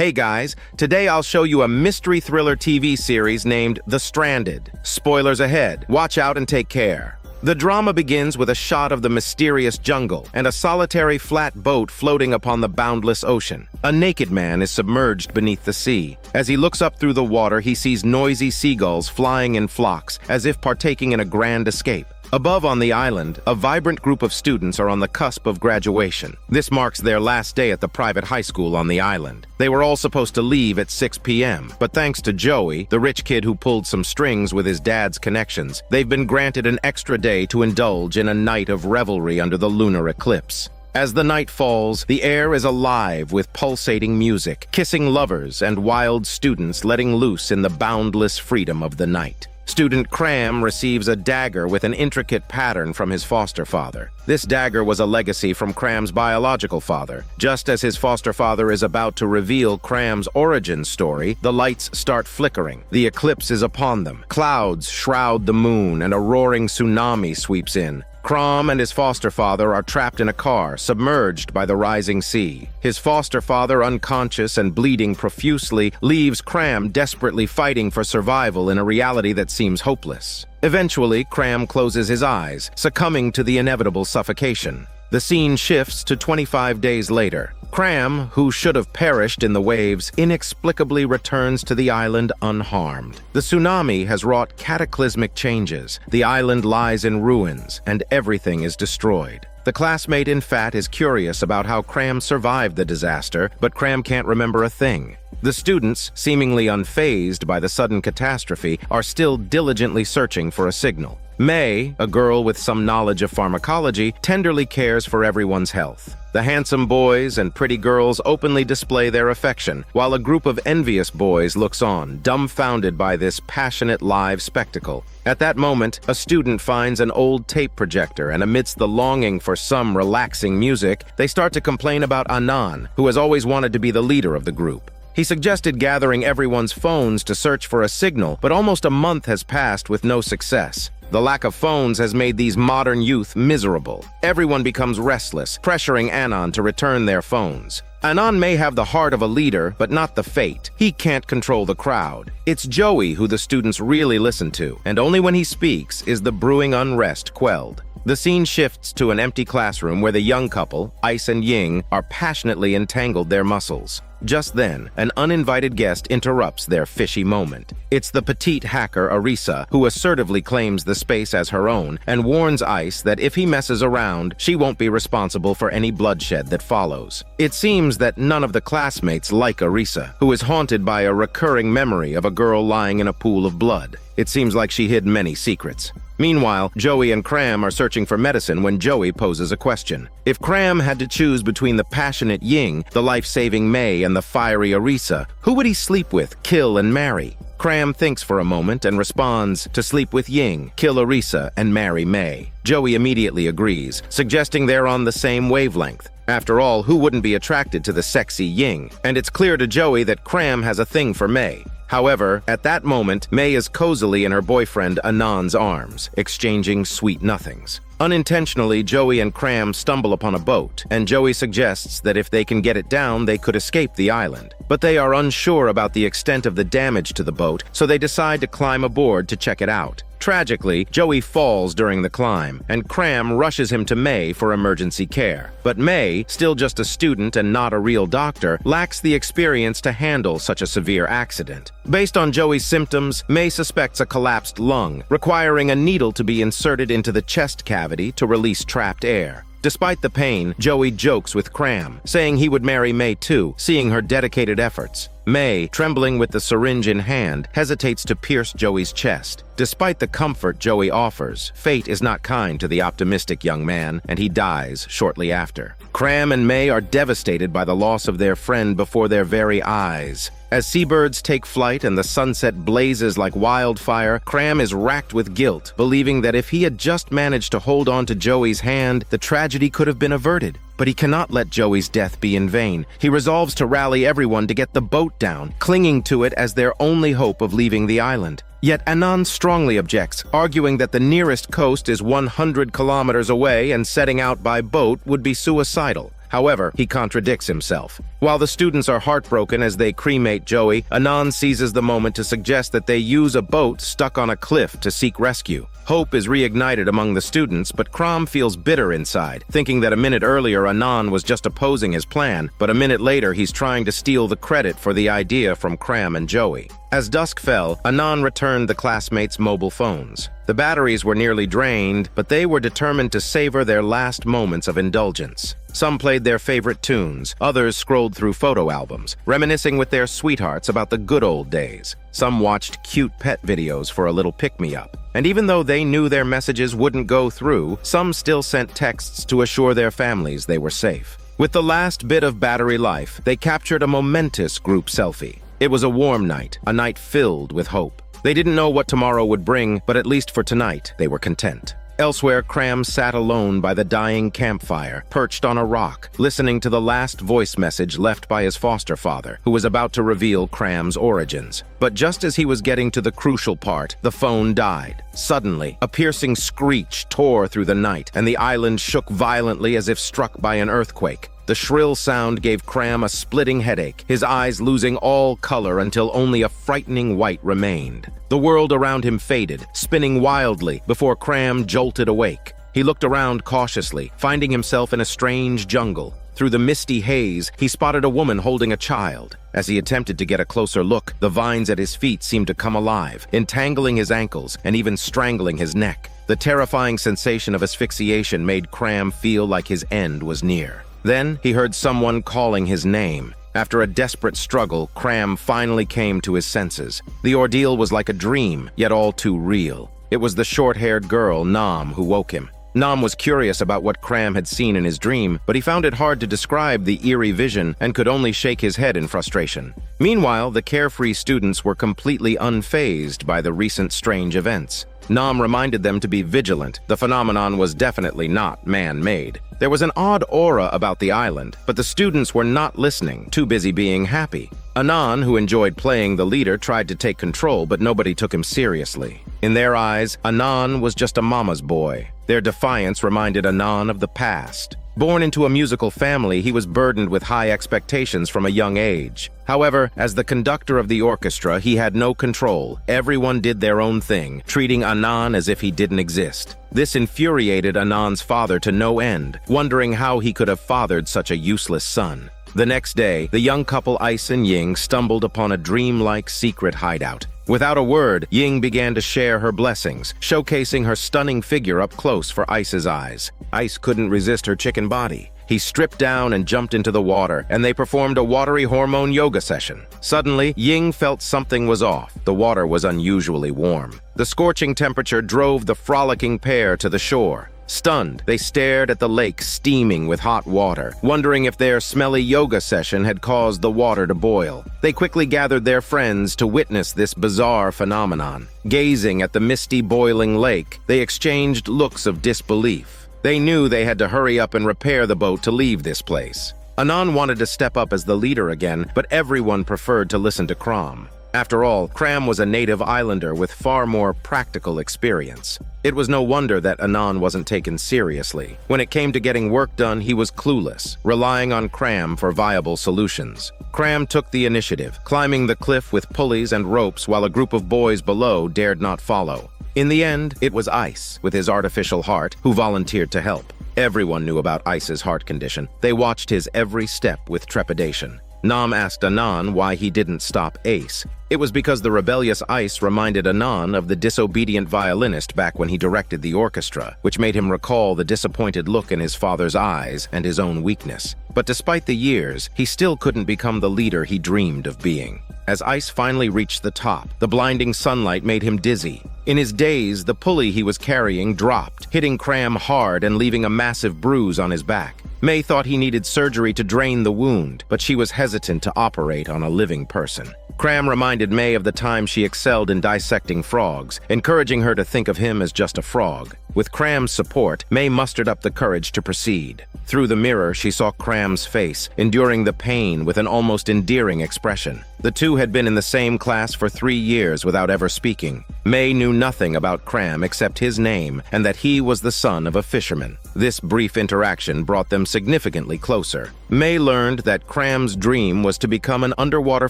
Hey guys, today I'll show you a mystery thriller TV series named The Stranded. Spoilers ahead, watch out and take care. The drama begins with a shot of the mysterious jungle and a solitary flat boat floating upon the boundless ocean. A naked man is submerged beneath the sea. As he looks up through the water, he sees noisy seagulls flying in flocks, as if partaking in a grand escape. Above on the island, a vibrant group of students are on the cusp of graduation. This marks their last day at the private high school on the island. They were all supposed to leave at 6 p.m., but thanks to Joey, the rich kid who pulled some strings with his dad's connections, they've been granted an extra day to indulge in a night of revelry under the lunar eclipse. As the night falls, the air is alive with pulsating music, kissing lovers and wild students letting loose in the boundless freedom of the night. Student Cram receives a dagger with an intricate pattern from his foster father. This dagger was a legacy from Cram's biological father. Just as his foster father is about to reveal Cram's origin story, the lights start flickering. The eclipse is upon them. Clouds shroud the moon and a roaring tsunami sweeps in. Cram and his foster father are trapped in a car, submerged by the rising sea. His foster father, unconscious and bleeding profusely, leaves Cram desperately fighting for survival in a reality that seems hopeless. Eventually, Cram closes his eyes, succumbing to the inevitable suffocation. The scene shifts to 25 days later. Cram, who should have perished in the waves, inexplicably returns to the island unharmed. The tsunami has wrought cataclysmic changes. The island lies in ruins, and everything is destroyed. The classmate in Fat is curious about how Cram survived the disaster, but Cram can't remember a thing. The students, seemingly unfazed by the sudden catastrophe, are still diligently searching for a signal. May, a girl with some knowledge of pharmacology, tenderly cares for everyone's health. The handsome boys and pretty girls openly display their affection, while a group of envious boys looks on, dumbfounded by this passionate live spectacle. At that moment, a student finds an old tape projector, and amidst the longing for some relaxing music, they start to complain about Anand, who has always wanted to be the leader of the group. He suggested gathering everyone's phones to search for a signal, but almost a month has passed with no success. The lack of phones has made these modern youth miserable. Everyone becomes restless, pressuring Anand to return their phones. Anand may have the heart of a leader, but not the fate. He can't control the crowd. It's Joey who the students really listen to, and only when he speaks is the brewing unrest quelled. The scene shifts to an empty classroom where the young couple, Ice and Ying, are passionately entangled their muscles. Just then, an uninvited guest interrupts their fishy moment. It's the petite hacker Arisa, who assertively claims the space as her own and warns Ice that if he messes around, she won't be responsible for any bloodshed that follows. It seems that none of the classmates like Arisa, who is haunted by a recurring memory of a girl lying in a pool of blood. It seems like she hid many secrets. Meanwhile, Joey and Cram are searching for medicine when Joey poses a question. If Cram had to choose between the passionate Ying, the life-saving May, and the fiery Arisa, who would he sleep with, kill, and marry? Cram thinks for a moment and responds to sleep with Ying, kill Arisa, and marry May. Joey immediately agrees, suggesting they're on the same wavelength. After all, who wouldn't be attracted to the sexy Ying? And it's clear to Joey that Cram has a thing for May. However, at that moment, May is cozily in her boyfriend Anand's arms, exchanging sweet nothings. Unintentionally, Joey and Cram stumble upon a boat, and Joey suggests that if they can get it down, they could escape the island. But they are unsure about the extent of the damage to the boat, so they decide to climb aboard to check it out. Tragically, Joey falls during the climb, and Cram rushes him to May for emergency care. But May, still just a student and not a real doctor, lacks the experience to handle such a severe accident. Based on Joey's symptoms, May suspects a collapsed lung, requiring a needle to be inserted into the chest cavity to release trapped air. Despite the pain, Joey jokes with Cram, saying he would marry May too, seeing her dedicated efforts. May, trembling with the syringe in hand, hesitates to pierce Joey's chest. Despite the comfort Joey offers, fate is not kind to the optimistic young man, and he dies shortly after. Cram and May are devastated by the loss of their friend before their very eyes. As seabirds take flight and the sunset blazes like wildfire, Cram is racked with guilt, believing that if he had just managed to hold on to Joey's hand, the tragedy could have been averted. But he cannot let Joey's death be in vain. He resolves to rally everyone to get the boat down, clinging to it as their only hope of leaving the island. Yet Anand strongly objects, arguing that the nearest coast is 100 kilometers away and setting out by boat would be suicidal. However, he contradicts himself. While the students are heartbroken as they cremate Joey, Anand seizes the moment to suggest that they use a boat stuck on a cliff to seek rescue. Hope is reignited among the students, but Crom feels bitter inside, thinking that a minute earlier Anand was just opposing his plan, but a minute later he's trying to steal the credit for the idea from Cram and Joey. As dusk fell, Anand returned the classmates' mobile phones. The batteries were nearly drained, but they were determined to savor their last moments of indulgence. Some played their favorite tunes, others scrolled through photo albums, reminiscing with their sweethearts about the good old days. Some watched cute pet videos for a little pick-me-up. And even though they knew their messages wouldn't go through, some still sent texts to assure their families they were safe. With the last bit of battery life, they captured a momentous group selfie. It was a warm night, a night filled with hope. They didn't know what tomorrow would bring, but at least for tonight, they were content. Elsewhere, Cram sat alone by the dying campfire, perched on a rock, listening to the last voice message left by his foster father, who was about to reveal Cram's origins. But just as he was getting to the crucial part, the phone died. Suddenly, a piercing screech tore through the night, and the island shook violently as if struck by an earthquake. The shrill sound gave Cram a splitting headache, his eyes losing all color until only a frightening white remained. The world around him faded, spinning wildly, before Cram jolted awake. He looked around cautiously, finding himself in a strange jungle. Through the misty haze, he spotted a woman holding a child. As he attempted to get a closer look, the vines at his feet seemed to come alive, entangling his ankles and even strangling his neck. The terrifying sensation of asphyxiation made Cram feel like his end was near. Then he heard someone calling his name. After a desperate struggle, Cram finally came to his senses. The ordeal was like a dream, yet all too real. It was the short-haired girl, Nam, who woke him. Nam was curious about what Cram had seen in his dream, but he found it hard to describe the eerie vision and could only shake his head in frustration. Meanwhile, the carefree students were completely unfazed by the recent strange events. Nam reminded them to be vigilant. The phenomenon was definitely not man-made. There was an odd aura about the island, but the students were not listening, too busy being happy. Anand, who enjoyed playing the leader, tried to take control, but nobody took him seriously. In their eyes, Anand was just a mama's boy. Their defiance reminded Anand of the past. Born into a musical family, he was burdened with high expectations from a young age. However, as the conductor of the orchestra, he had no control. Everyone did their own thing, treating Anand as if he didn't exist. This infuriated Anand's father to no end, wondering how he could have fathered such a useless son. The next day, the young couple Ice and Ying stumbled upon a dreamlike secret hideout. Without a word, Ying began to share her blessings, showcasing her stunning figure up close for Ice's eyes. Ice couldn't resist her chicken body. He stripped down and jumped into the water, and they performed a watery hormone yoga session. Suddenly, Ying felt something was off. The water was unusually warm. The scorching temperature drove the frolicking pair to the shore. Stunned, they stared at the lake steaming with hot water, wondering if their smelly yoga session had caused the water to boil. They quickly gathered their friends to witness this bizarre phenomenon. Gazing at the misty, boiling lake, they exchanged looks of disbelief. They knew they had to hurry up and repair the boat to leave this place. Anand wanted to step up as the leader again, but everyone preferred to listen to Cram. After all, Cram was a native islander with far more practical experience. It was no wonder that Anand wasn't taken seriously. When it came to getting work done, he was clueless, relying on Cram for viable solutions. Cram took the initiative, climbing the cliff with pulleys and ropes while a group of boys below dared not follow. In the end, it was Ice, with his artificial heart, who volunteered to help. Everyone knew about Ice's heart condition. They watched his every step with trepidation. Nam asked Anand why he didn't stop Ace. It was because the rebellious Ice reminded Anand of the disobedient violinist back when he directed the orchestra, which made him recall the disappointed look in his father's eyes and his own weakness. But despite the years, he still couldn't become the leader he dreamed of being. As Ice finally reached the top, the blinding sunlight made him dizzy. In his daze, the pulley he was carrying dropped, hitting Cram hard and leaving a massive bruise on his back. May thought he needed surgery to drain the wound, but she was hesitant to operate on a living person. Cram reminded May of the time she excelled in dissecting frogs, encouraging her to think of him as just a frog. With Cram's support, May mustered up the courage to proceed. Through the mirror, she saw Cram's face, enduring the pain with an almost endearing expression. The two had been in the same class for 3 years without ever speaking. May knew nothing about Cram except his name and that he was the son of a fisherman. This brief interaction brought them significantly closer. May learned that Cram's dream was to become an underwater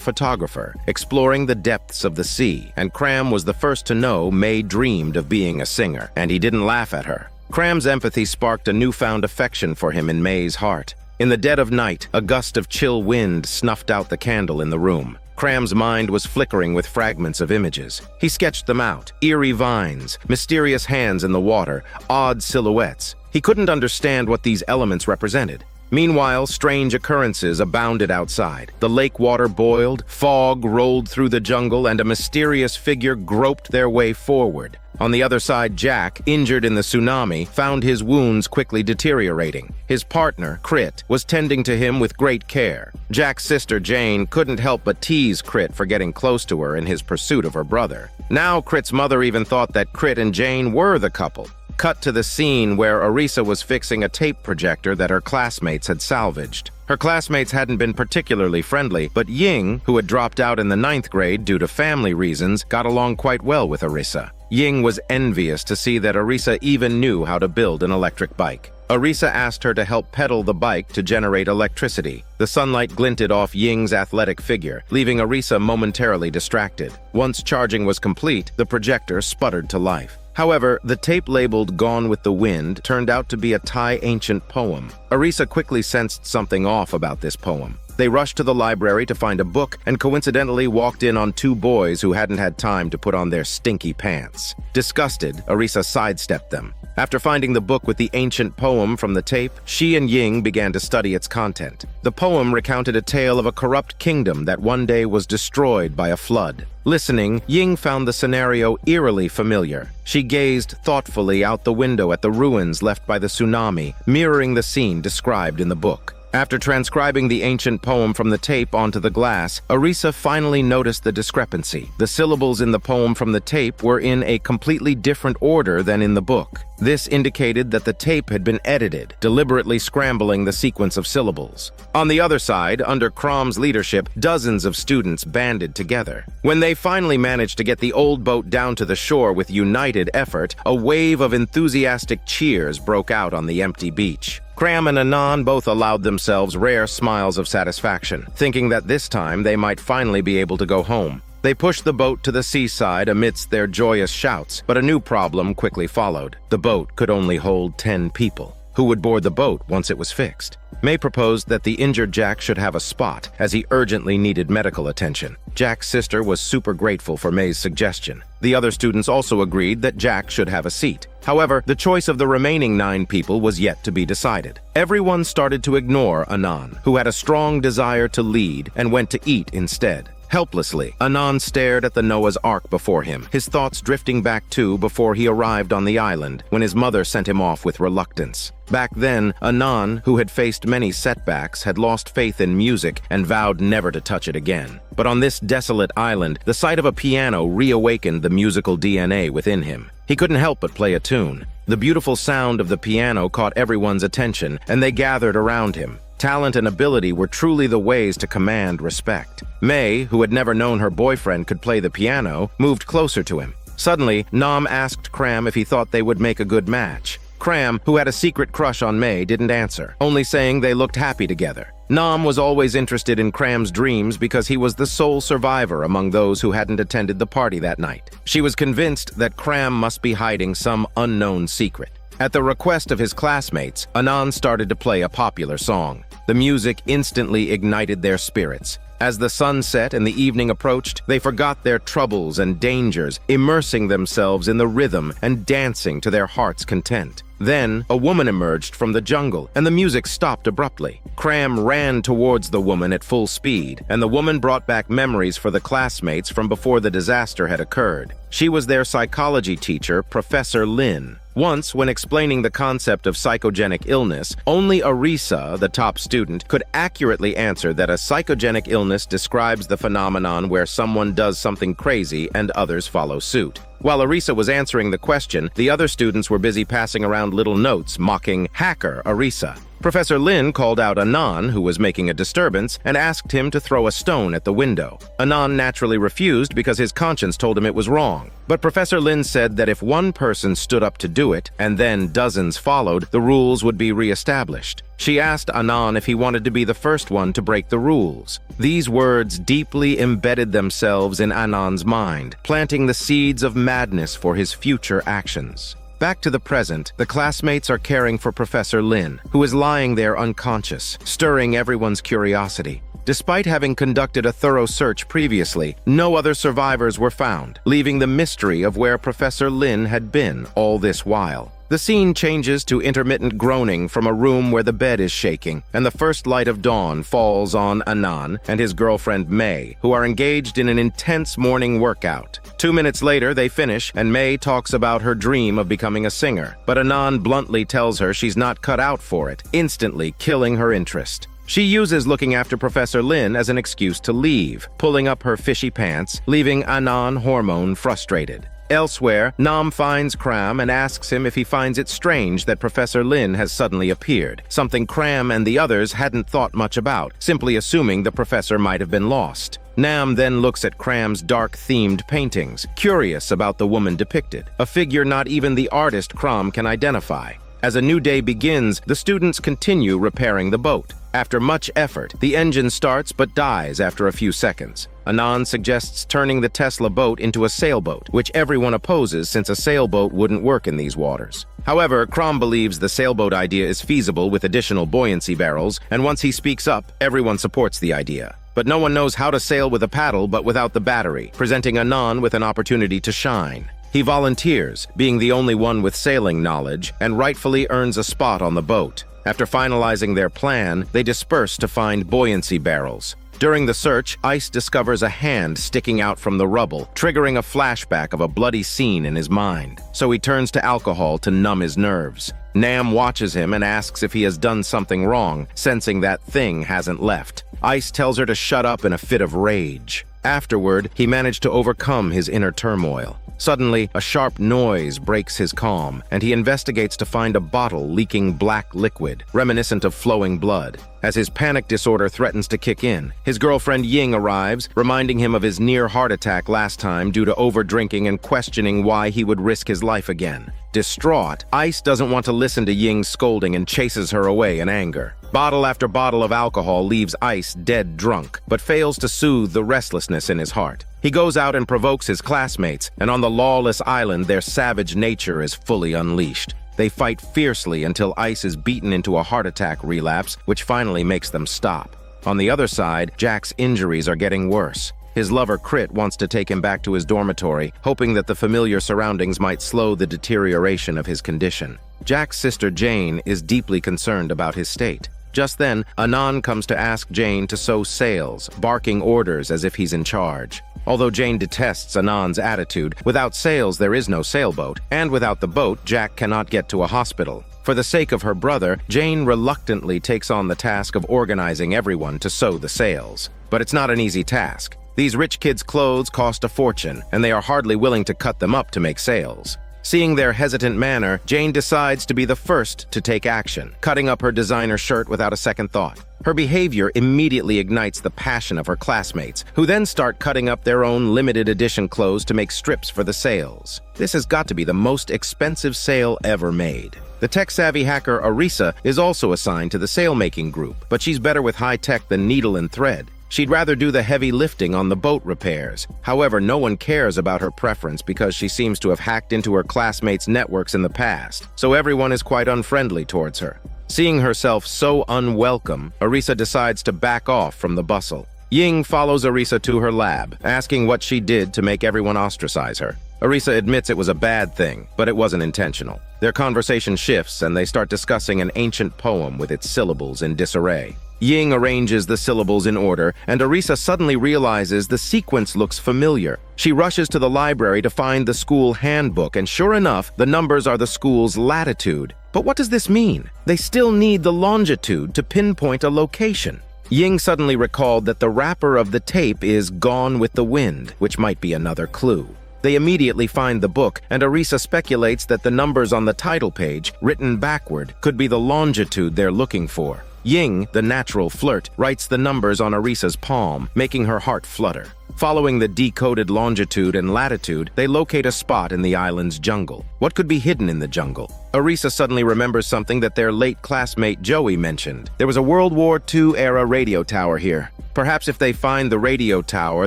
photographer, exploring the depths of the sea, and Cram was the first to know May dreamed of being a singer, and he didn't laugh at her. Cram's empathy sparked a newfound affection for him in May's heart. In the dead of night, a gust of chill wind snuffed out the candle in the room. Cram's mind was flickering with fragments of images. He sketched them out: eerie vines, mysterious hands in the water, odd silhouettes. He couldn't understand what these elements represented. Meanwhile, strange occurrences abounded outside. The lake water boiled, fog rolled through the jungle, and a mysterious figure groped their way forward. On the other side, Jack, injured in the tsunami, found his wounds quickly deteriorating. His partner, Crit, was tending to him with great care. Jack's sister, Jane, couldn't help but tease Crit for getting close to her in his pursuit of her brother. Now, Crit's mother even thought that Crit and Jane were the couple. Cut to the scene where Arisa was fixing a tape projector that her classmates had salvaged. Her classmates hadn't been particularly friendly, but Ying, who had dropped out in the 9th grade due to family reasons, got along quite well with Arisa. Ying was envious to see that Arisa even knew how to build an electric bike. Arisa asked her to help pedal the bike to generate electricity. The sunlight glinted off Ying's athletic figure, leaving Arisa momentarily distracted. Once charging was complete, the projector sputtered to life. However, the tape labeled "Gone with the Wind" turned out to be a Thai ancient poem. Arisa quickly sensed something off about this poem. They rushed to the library to find a book and coincidentally walked in on 2 boys who hadn't had time to put on their stinky pants. Disgusted, Arisa sidestepped them. After finding the book with the ancient poem from the tape, she and Ying began to study its content. The poem recounted a tale of a corrupt kingdom that one day was destroyed by a flood. Listening, Ying found the scenario eerily familiar. She gazed thoughtfully out the window at the ruins left by the tsunami, mirroring the scene described in the book. After transcribing the ancient poem from the tape onto the glass, Arisa finally noticed the discrepancy. The syllables in the poem from the tape were in a completely different order than in the book. This indicated that the tape had been edited, deliberately scrambling the sequence of syllables. On the other side, under Crom's leadership, dozens of students banded together. When they finally managed to get the old boat down to the shore with united effort, a wave of enthusiastic cheers broke out on the empty beach. Cram and Anan both allowed themselves rare smiles of satisfaction, thinking that this time they might finally be able to go home. They pushed the boat to the seaside amidst their joyous shouts, but a new problem quickly followed. The boat could only hold 10 people. Who would board the boat once it was fixed? May proposed that the injured Jack should have a spot, as he urgently needed medical attention. Jack's sister was super grateful for May's suggestion. The other students also agreed that Jack should have a seat. However, the choice of the remaining 9 people was yet to be decided. Everyone started to ignore Anan, who had a strong desire to lead and went to eat instead. Helplessly, Anan stared at the Noah's Ark before him, his thoughts drifting back to before he arrived on the island, when his mother sent him off with reluctance. Back then, Anan, who had faced many setbacks, had lost faith in music and vowed never to touch it again. But on this desolate island, the sight of a piano reawakened the musical DNA within him. He couldn't help but play a tune. The beautiful sound of the piano caught everyone's attention, and they gathered around him. Talent and ability were truly the ways to command respect. May, who had never known her boyfriend could play the piano, moved closer to him. Suddenly, Nam asked Cram if he thought they would make a good match. Cram, who had a secret crush on May, didn't answer, only saying they looked happy together. Nam was always interested in Cram's dreams because he was the sole survivor among those who hadn't attended the party that night. She was convinced that Cram must be hiding some unknown secret. At the request of his classmates, Anan started to play a popular song. The music instantly ignited their spirits. As the sun set and the evening approached, they forgot their troubles and dangers, immersing themselves in the rhythm and dancing to their heart's content. Then, a woman emerged from the jungle, and the music stopped abruptly. Cram ran towards the woman at full speed, and the woman brought back memories for the classmates from before the disaster had occurred. She was their psychology teacher, Professor Lin. Once, when explaining the concept of psychogenic illness, only Arisa, the top student, could accurately answer that a psychogenic illness describes the phenomenon where someone does something crazy and others follow suit. While Arisa was answering the question, the other students were busy passing around little notes mocking Hacker Arisa. Professor Lin called out Anan, who was making a disturbance, and asked him to throw a stone at the window. Anan naturally refused because his conscience told him it was wrong. But Professor Lin said that if one person stood up to do it, and then dozens followed, the rules would be re-established. She asked Anan if he wanted to be the first one to break the rules. These words deeply embedded themselves in Anan's mind, planting the seeds of madness for his future actions. Back to the present, the classmates are caring for Professor Lin, who is lying there unconscious, stirring everyone's curiosity. Despite having conducted a thorough search previously, no other survivors were found, leaving the mystery of where Professor Lin had been all this while. The scene changes to intermittent groaning from a room where the bed is shaking, and the first light of dawn falls on Anan and his girlfriend May, who are engaged in an intense morning workout. 2 minutes later, they finish, and May talks about her dream of becoming a singer, but Anan bluntly tells her she's not cut out for it, instantly killing her interest. She uses looking after Professor Lin as an excuse to leave, pulling up her fishy pants, leaving Anan hormone frustrated. Elsewhere, Nam finds Cram and asks him if he finds it strange that Professor Lin has suddenly appeared, something Cram and the others hadn't thought much about, simply assuming the professor might have been lost. Nam then looks at Cram's dark-themed paintings, curious about the woman depicted, a figure not even the artist Cram can identify. As a new day begins, the students continue repairing the boat. After much effort, the engine starts but dies after a few seconds. Anan suggests turning the Tesla boat into a sailboat, which everyone opposes since a sailboat wouldn't work in these waters. However, Crom believes the sailboat idea is feasible with additional buoyancy barrels, and once he speaks up, everyone supports the idea. But no one knows how to sail with a paddle but without the battery, presenting Anan with an opportunity to shine. He volunteers, being the only one with sailing knowledge, and rightfully earns a spot on the boat. After finalizing their plan, they disperse to find buoyancy barrels. During the search, Ice discovers a hand sticking out from the rubble, triggering a flashback of a bloody scene in his mind. So he turns to alcohol to numb his nerves. Nam watches him and asks if he has done something wrong, sensing that thing hasn't left. Ice tells her to shut up in a fit of rage. Afterward, he managed to overcome his inner turmoil. Suddenly, a sharp noise breaks his calm, and he investigates to find a bottle leaking black liquid, reminiscent of flowing blood. As his panic disorder threatens to kick in, his girlfriend Ying arrives, reminding him of his near heart attack last time due to over-drinking and questioning why he would risk his life again. Distraught, Ice doesn't want to listen to Ying's scolding and chases her away in anger. Bottle after bottle of alcohol leaves Ice dead drunk, but fails to soothe the restlessness in his heart. He goes out and provokes his classmates, and on the lawless island, their savage nature is fully unleashed. They fight fiercely until Ice is beaten into a heart attack relapse, which finally makes them stop. On the other side, Jack's injuries are getting worse. His lover Crit wants to take him back to his dormitory, hoping that the familiar surroundings might slow the deterioration of his condition. Jack's sister Jane is deeply concerned about his state. Just then, Anan comes to ask Jane to sew sails, barking orders as if he's in charge. Although Jane detests Anan's attitude, without sails there is no sailboat, and without the boat, Jack cannot get to a hospital. For the sake of her brother, Jane reluctantly takes on the task of organizing everyone to sew the sails. But it's not an easy task. These rich kids' clothes cost a fortune, and they are hardly willing to cut them up to make sails. Seeing their hesitant manner, Jane decides to be the first to take action, cutting up her designer shirt without a second thought. Her behavior immediately ignites the passion of her classmates, who then start cutting up their own limited edition clothes to make strips for the sails. This has got to be the most expensive sail ever made. The tech-savvy hacker Arisa is also assigned to the sail-making group, but she's better with high-tech than needle and thread. She'd rather do the heavy lifting on the boat repairs. However, no one cares about her preference because she seems to have hacked into her classmates' networks in the past, so everyone is quite unfriendly towards her. Seeing herself so unwelcome, Arisa decides to back off from the bustle. Ying follows Arisa to her lab, asking what she did to make everyone ostracize her. Arisa admits it was a bad thing, but it wasn't intentional. Their conversation shifts and they start discussing an ancient poem with its syllables in disarray. Ying arranges the syllables in order, and Arisa suddenly realizes the sequence looks familiar. She rushes to the library to find the school handbook, and sure enough, the numbers are the school's latitude. But what does this mean? They still need the longitude to pinpoint a location. Ying suddenly recalled that the wrapper of the tape is Gone with the Wind, which might be another clue. They immediately find the book, and Arisa speculates that the numbers on the title page, written backward, could be the longitude they're looking for. Ying, the natural flirt, writes the numbers on Arisa's palm, making her heart flutter. Following the decoded longitude and latitude, they locate a spot in the island's jungle. What could be hidden in the jungle? Arisa suddenly remembers something that their late classmate Joey mentioned. There was a World War II-era radio tower here. Perhaps if they find the radio tower,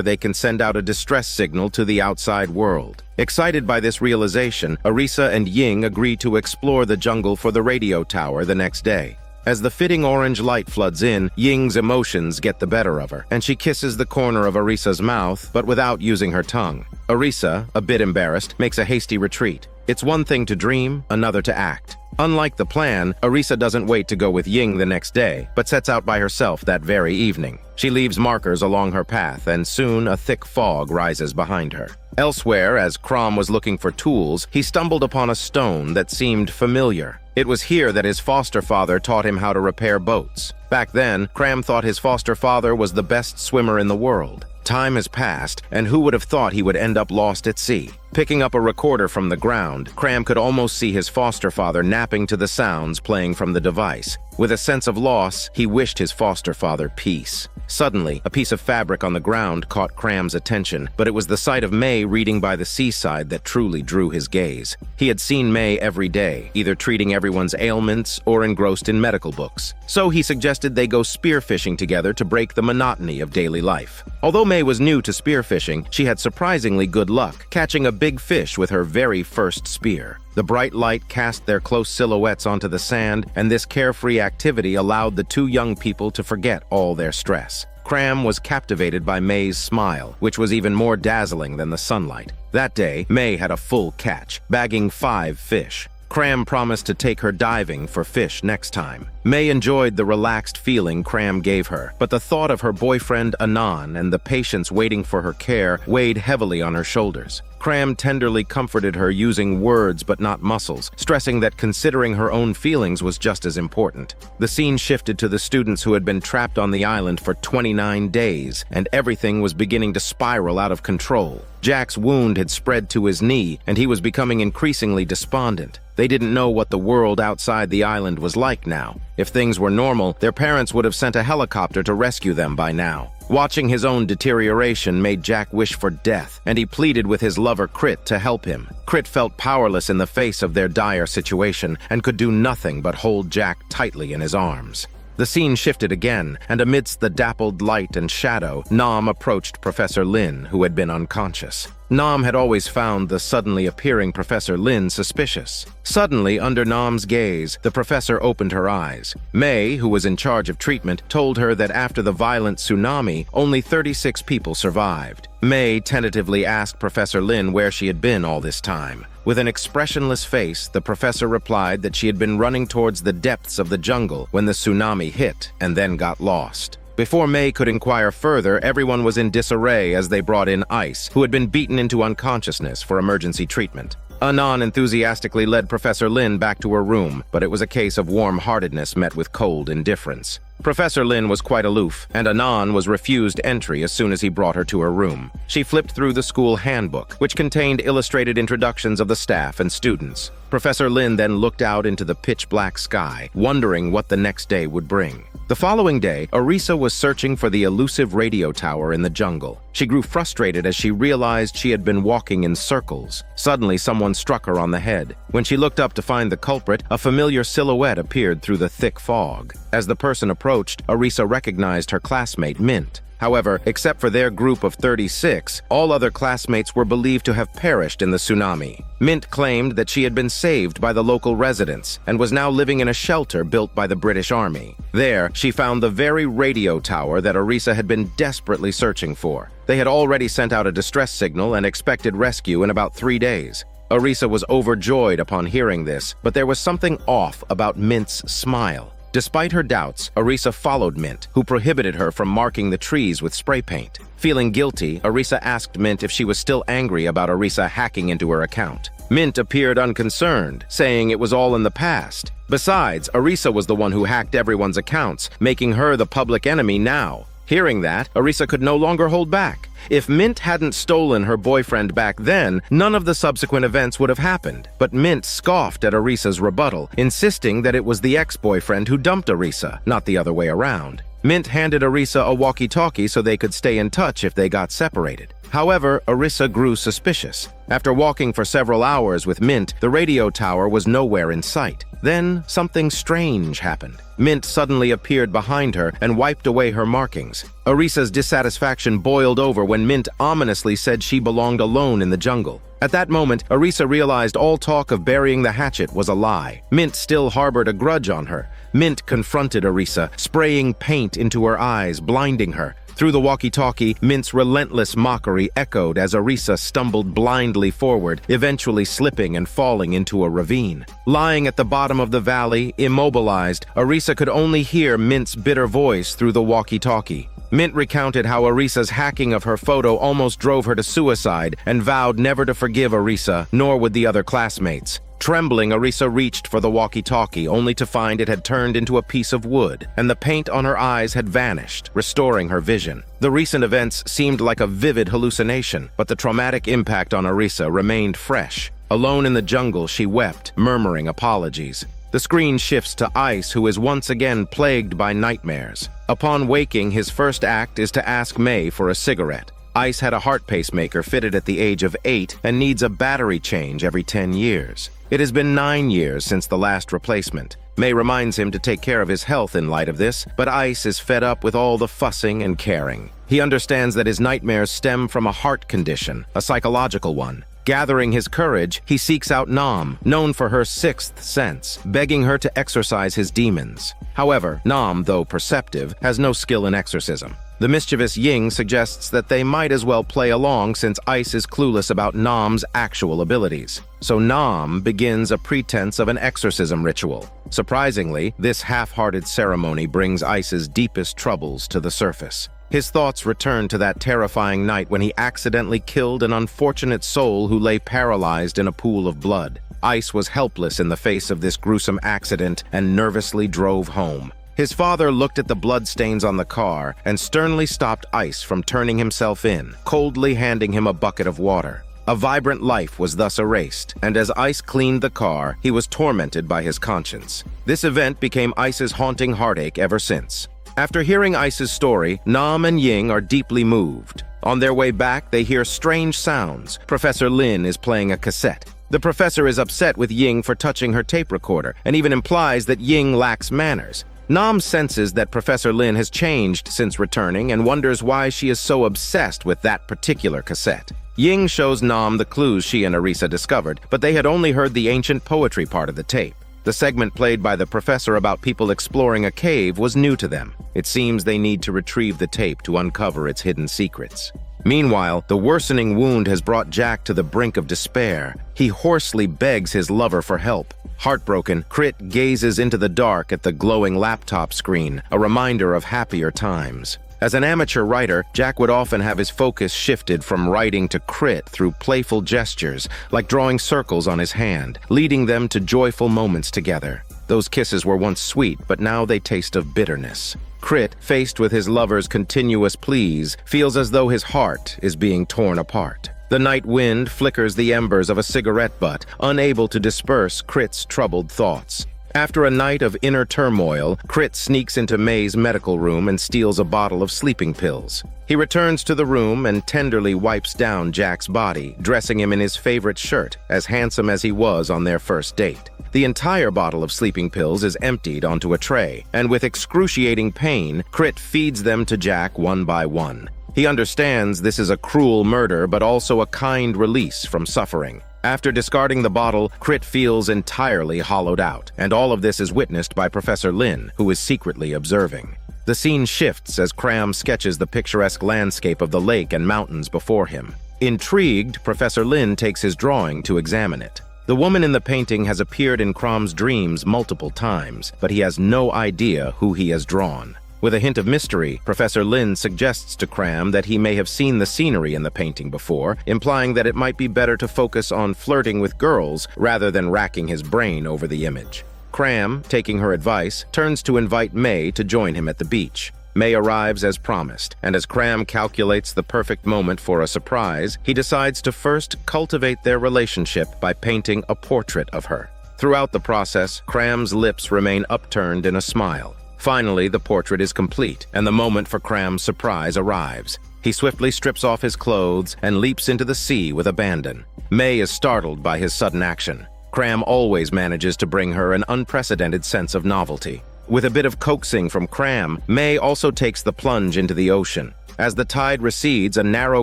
they can send out a distress signal to the outside world. Excited by this realization, Arisa and Ying agree to explore the jungle for the radio tower the next day. As the fitting orange light floods in, Ying's emotions get the better of her, and she kisses the corner of Arisa's mouth, but without using her tongue. Arisa, a bit embarrassed, makes a hasty retreat. It's one thing to dream, another to act. Unlike the plan, Arisa doesn't wait to go with Ying the next day, but sets out by herself that very evening. She leaves markers along her path, and soon a thick fog rises behind her. Elsewhere, as Crom was looking for tools, he stumbled upon a stone that seemed familiar. It was here that his foster father taught him how to repair boats. Back then, Cram thought his foster father was the best swimmer in the world. Time has passed, and who would have thought he would end up lost at sea? Picking up a recorder from the ground, Cram could almost see his foster father napping to the sounds playing from the device. With a sense of loss, he wished his foster father peace. Suddenly, a piece of fabric on the ground caught Cram's attention, but it was the sight of May reading by the seaside that truly drew his gaze. He had seen May every day, either treating everyone's ailments or engrossed in medical books. So he suggested they go spearfishing together to break the monotony of daily life. Although May was new to spearfishing, she had surprisingly good luck, catching a big fish with her very first spear. The bright light cast their close silhouettes onto the sand, and this carefree activity allowed the two young people to forget all their stress. Cram was captivated by May's smile, which was even more dazzling than the sunlight. That day, May had a full catch, bagging 5 fish. Cram promised to take her diving for fish next time. May enjoyed the relaxed feeling Cram gave her, but the thought of her boyfriend Anan and the patients waiting for her care weighed heavily on her shoulders. Cram tenderly comforted her using words but not muscles, stressing that considering her own feelings was just as important. The scene shifted to the students who had been trapped on the island for 29 days, and everything was beginning to spiral out of control. Jack's wound had spread to his knee, and he was becoming increasingly despondent. They didn't know what the world outside the island was like now. If things were normal, their parents would have sent a helicopter to rescue them by now. Watching his own deterioration made Jack wish for death, and he pleaded with his lover Crit to help him. Crit felt powerless in the face of their dire situation and could do nothing but hold Jack tightly in his arms. The scene shifted again, and amidst the dappled light and shadow, Nam approached Professor Lin, who had been unconscious. Nam had always found the suddenly appearing Professor Lin suspicious. Suddenly, under Nam's gaze, the professor opened her eyes. May, who was in charge of treatment, told her that after the violent tsunami, only 36 people survived. May tentatively asked Professor Lin where she had been all this time. With an expressionless face, the professor replied that she had been running towards the depths of the jungle when the tsunami hit and then got lost. Before May could inquire further, everyone was in disarray as they brought in Ice, who had been beaten into unconsciousness for emergency treatment. Anan enthusiastically led Professor Lin back to her room, but it was a case of warm-heartedness met with cold indifference. Professor Lin was quite aloof, and Anan was refused entry as soon as he brought her to her room. She flipped through the school handbook, which contained illustrated introductions of the staff and students. Professor Lin then looked out into the pitch-black sky, wondering what the next day would bring. The following day, Arisa was searching for the elusive radio tower in the jungle. She grew frustrated as she realized she had been walking in circles. Suddenly, someone struck her on the head. When she looked up to find the culprit, a familiar silhouette appeared through the thick fog. As the person approached, Arisa recognized her classmate, Mint. However, except for their group of 36, all other classmates were believed to have perished in the tsunami. Mint claimed that she had been saved by the local residents and was now living in a shelter built by the British Army. There, she found the very radio tower that Arisa had been desperately searching for. They had already sent out a distress signal and expected rescue in about 3 days. Arisa was overjoyed upon hearing this, but there was something off about Mint's smile. Despite her doubts, Arisa followed Mint, who prohibited her from marking the trees with spray paint. Feeling guilty, Arisa asked Mint if she was still angry about Arisa hacking into her account. Mint appeared unconcerned, saying it was all in the past. Besides, Arisa was the one who hacked everyone's accounts, making her the public enemy now. Hearing that, Arisa could no longer hold back. If Mint hadn't stolen her boyfriend back then, none of the subsequent events would have happened. But Mint scoffed at Arisa's rebuttal, insisting that it was the ex-boyfriend who dumped Arisa, not the other way around. Mint handed Arisa a walkie-talkie so they could stay in touch if they got separated. However, Arisa grew suspicious. After walking for several hours with Mint, the radio tower was nowhere in sight. Then, something strange happened. Mint suddenly appeared behind her and wiped away her markings. Arisa's dissatisfaction boiled over when Mint ominously said she belonged alone in the jungle. At that moment, Arisa realized all talk of burying the hatchet was a lie. Mint still harbored a grudge on her. Mint confronted Arisa, spraying paint into her eyes, blinding her. Through the walkie-talkie, Mint's relentless mockery echoed as Arisa stumbled blindly forward, eventually slipping and falling into a ravine. Lying at the bottom of the valley, immobilized, Arisa could only hear Mint's bitter voice through the walkie-talkie. Mint recounted how Arisa's hacking of her photo almost drove her to suicide and vowed never to forgive Arisa, nor would the other classmates. Trembling, Arisa reached for the walkie-talkie, only to find it had turned into a piece of wood, and the paint on her eyes had vanished, restoring her vision. The recent events seemed like a vivid hallucination, but the traumatic impact on Arisa remained fresh. Alone in the jungle, she wept, murmuring apologies. The screen shifts to Ice, who is once again plagued by nightmares. Upon waking, his first act is to ask May for a cigarette. Ice had a heart pacemaker fitted at the age of 8 and needs a battery change every 10 years. It has been 9 years since the last replacement. May reminds him to take care of his health in light of this, but Ice is fed up with all the fussing and caring. He understands that his nightmares stem from a heart condition, a psychological one. Gathering his courage, he seeks out Nam, known for her sixth sense, begging her to exorcise his demons. However, Nam, though perceptive, has no skill in exorcism. The mischievous Ying suggests that they might as well play along since Ice is clueless about Nam's actual abilities. So Nam begins a pretense of an exorcism ritual. Surprisingly, this half-hearted ceremony brings Ice's deepest troubles to the surface. His thoughts return to that terrifying night when he accidentally killed an unfortunate soul who lay paralyzed in a pool of blood. Ice was helpless in the face of this gruesome accident and nervously drove home. His father looked at the bloodstains on the car and sternly stopped Ice from turning himself in, coldly handing him a bucket of water. A vibrant life was thus erased, and as Ice cleaned the car, he was tormented by his conscience. This event became Ice's haunting heartache ever since. After hearing Ice's story, Nam and Ying are deeply moved. On their way back, they hear strange sounds. Professor Lin is playing a cassette. The professor is upset with Ying for touching her tape recorder, and even implies that Ying lacks manners. Nam senses that Professor Lin has changed since returning and wonders why she is so obsessed with that particular cassette. Ying shows Nam the clues she and Arisa discovered, but they had only heard the ancient poetry part of the tape. The segment played by the professor about people exploring a cave was new to them. It seems they need to retrieve the tape to uncover its hidden secrets. Meanwhile, the worsening wound has brought Jack to the brink of despair. He hoarsely begs his lover for help. Heartbroken, Crit gazes into the dark at the glowing laptop screen, a reminder of happier times. As an amateur writer, Jack would often have his focus shifted from writing to Crit through playful gestures, like drawing circles on his hand, leading them to joyful moments together. Those kisses were once sweet, but now they taste of bitterness. Crit, faced with his lover's continuous pleas, feels as though his heart is being torn apart. The night wind flickers the embers of a cigarette butt, unable to disperse Crit's troubled thoughts. After a night of inner turmoil, Crit sneaks into May's medical room and steals a bottle of sleeping pills. He returns to the room and tenderly wipes down Jack's body, dressing him in his favorite shirt, as handsome as he was on their first date. The entire bottle of sleeping pills is emptied onto a tray, and with excruciating pain, Crit feeds them to Jack one by one. He understands this is a cruel murder, but also a kind release from suffering. After discarding the bottle, Crit feels entirely hollowed out, and all of this is witnessed by Professor Lin, who is secretly observing. The scene shifts as Cram sketches the picturesque landscape of the lake and mountains before him. Intrigued, Professor Lin takes his drawing to examine it. The woman in the painting has appeared in Cram's dreams multiple times, but he has no idea who he has drawn. With a hint of mystery, Professor Lin suggests to Cram that he may have seen the scenery in the painting before, implying that it might be better to focus on flirting with girls rather than racking his brain over the image. Cram, taking her advice, turns to invite May to join him at the beach. May arrives as promised, and as Cram calculates the perfect moment for a surprise, he decides to first cultivate their relationship by painting a portrait of her. Throughout the process, Cram's lips remain upturned in a smile. Finally, the portrait is complete, and the moment for Cram's surprise arrives. He swiftly strips off his clothes and leaps into the sea with abandon. May is startled by his sudden action. Cram always manages to bring her an unprecedented sense of novelty. With a bit of coaxing from Cram, May also takes the plunge into the ocean. As the tide recedes, a narrow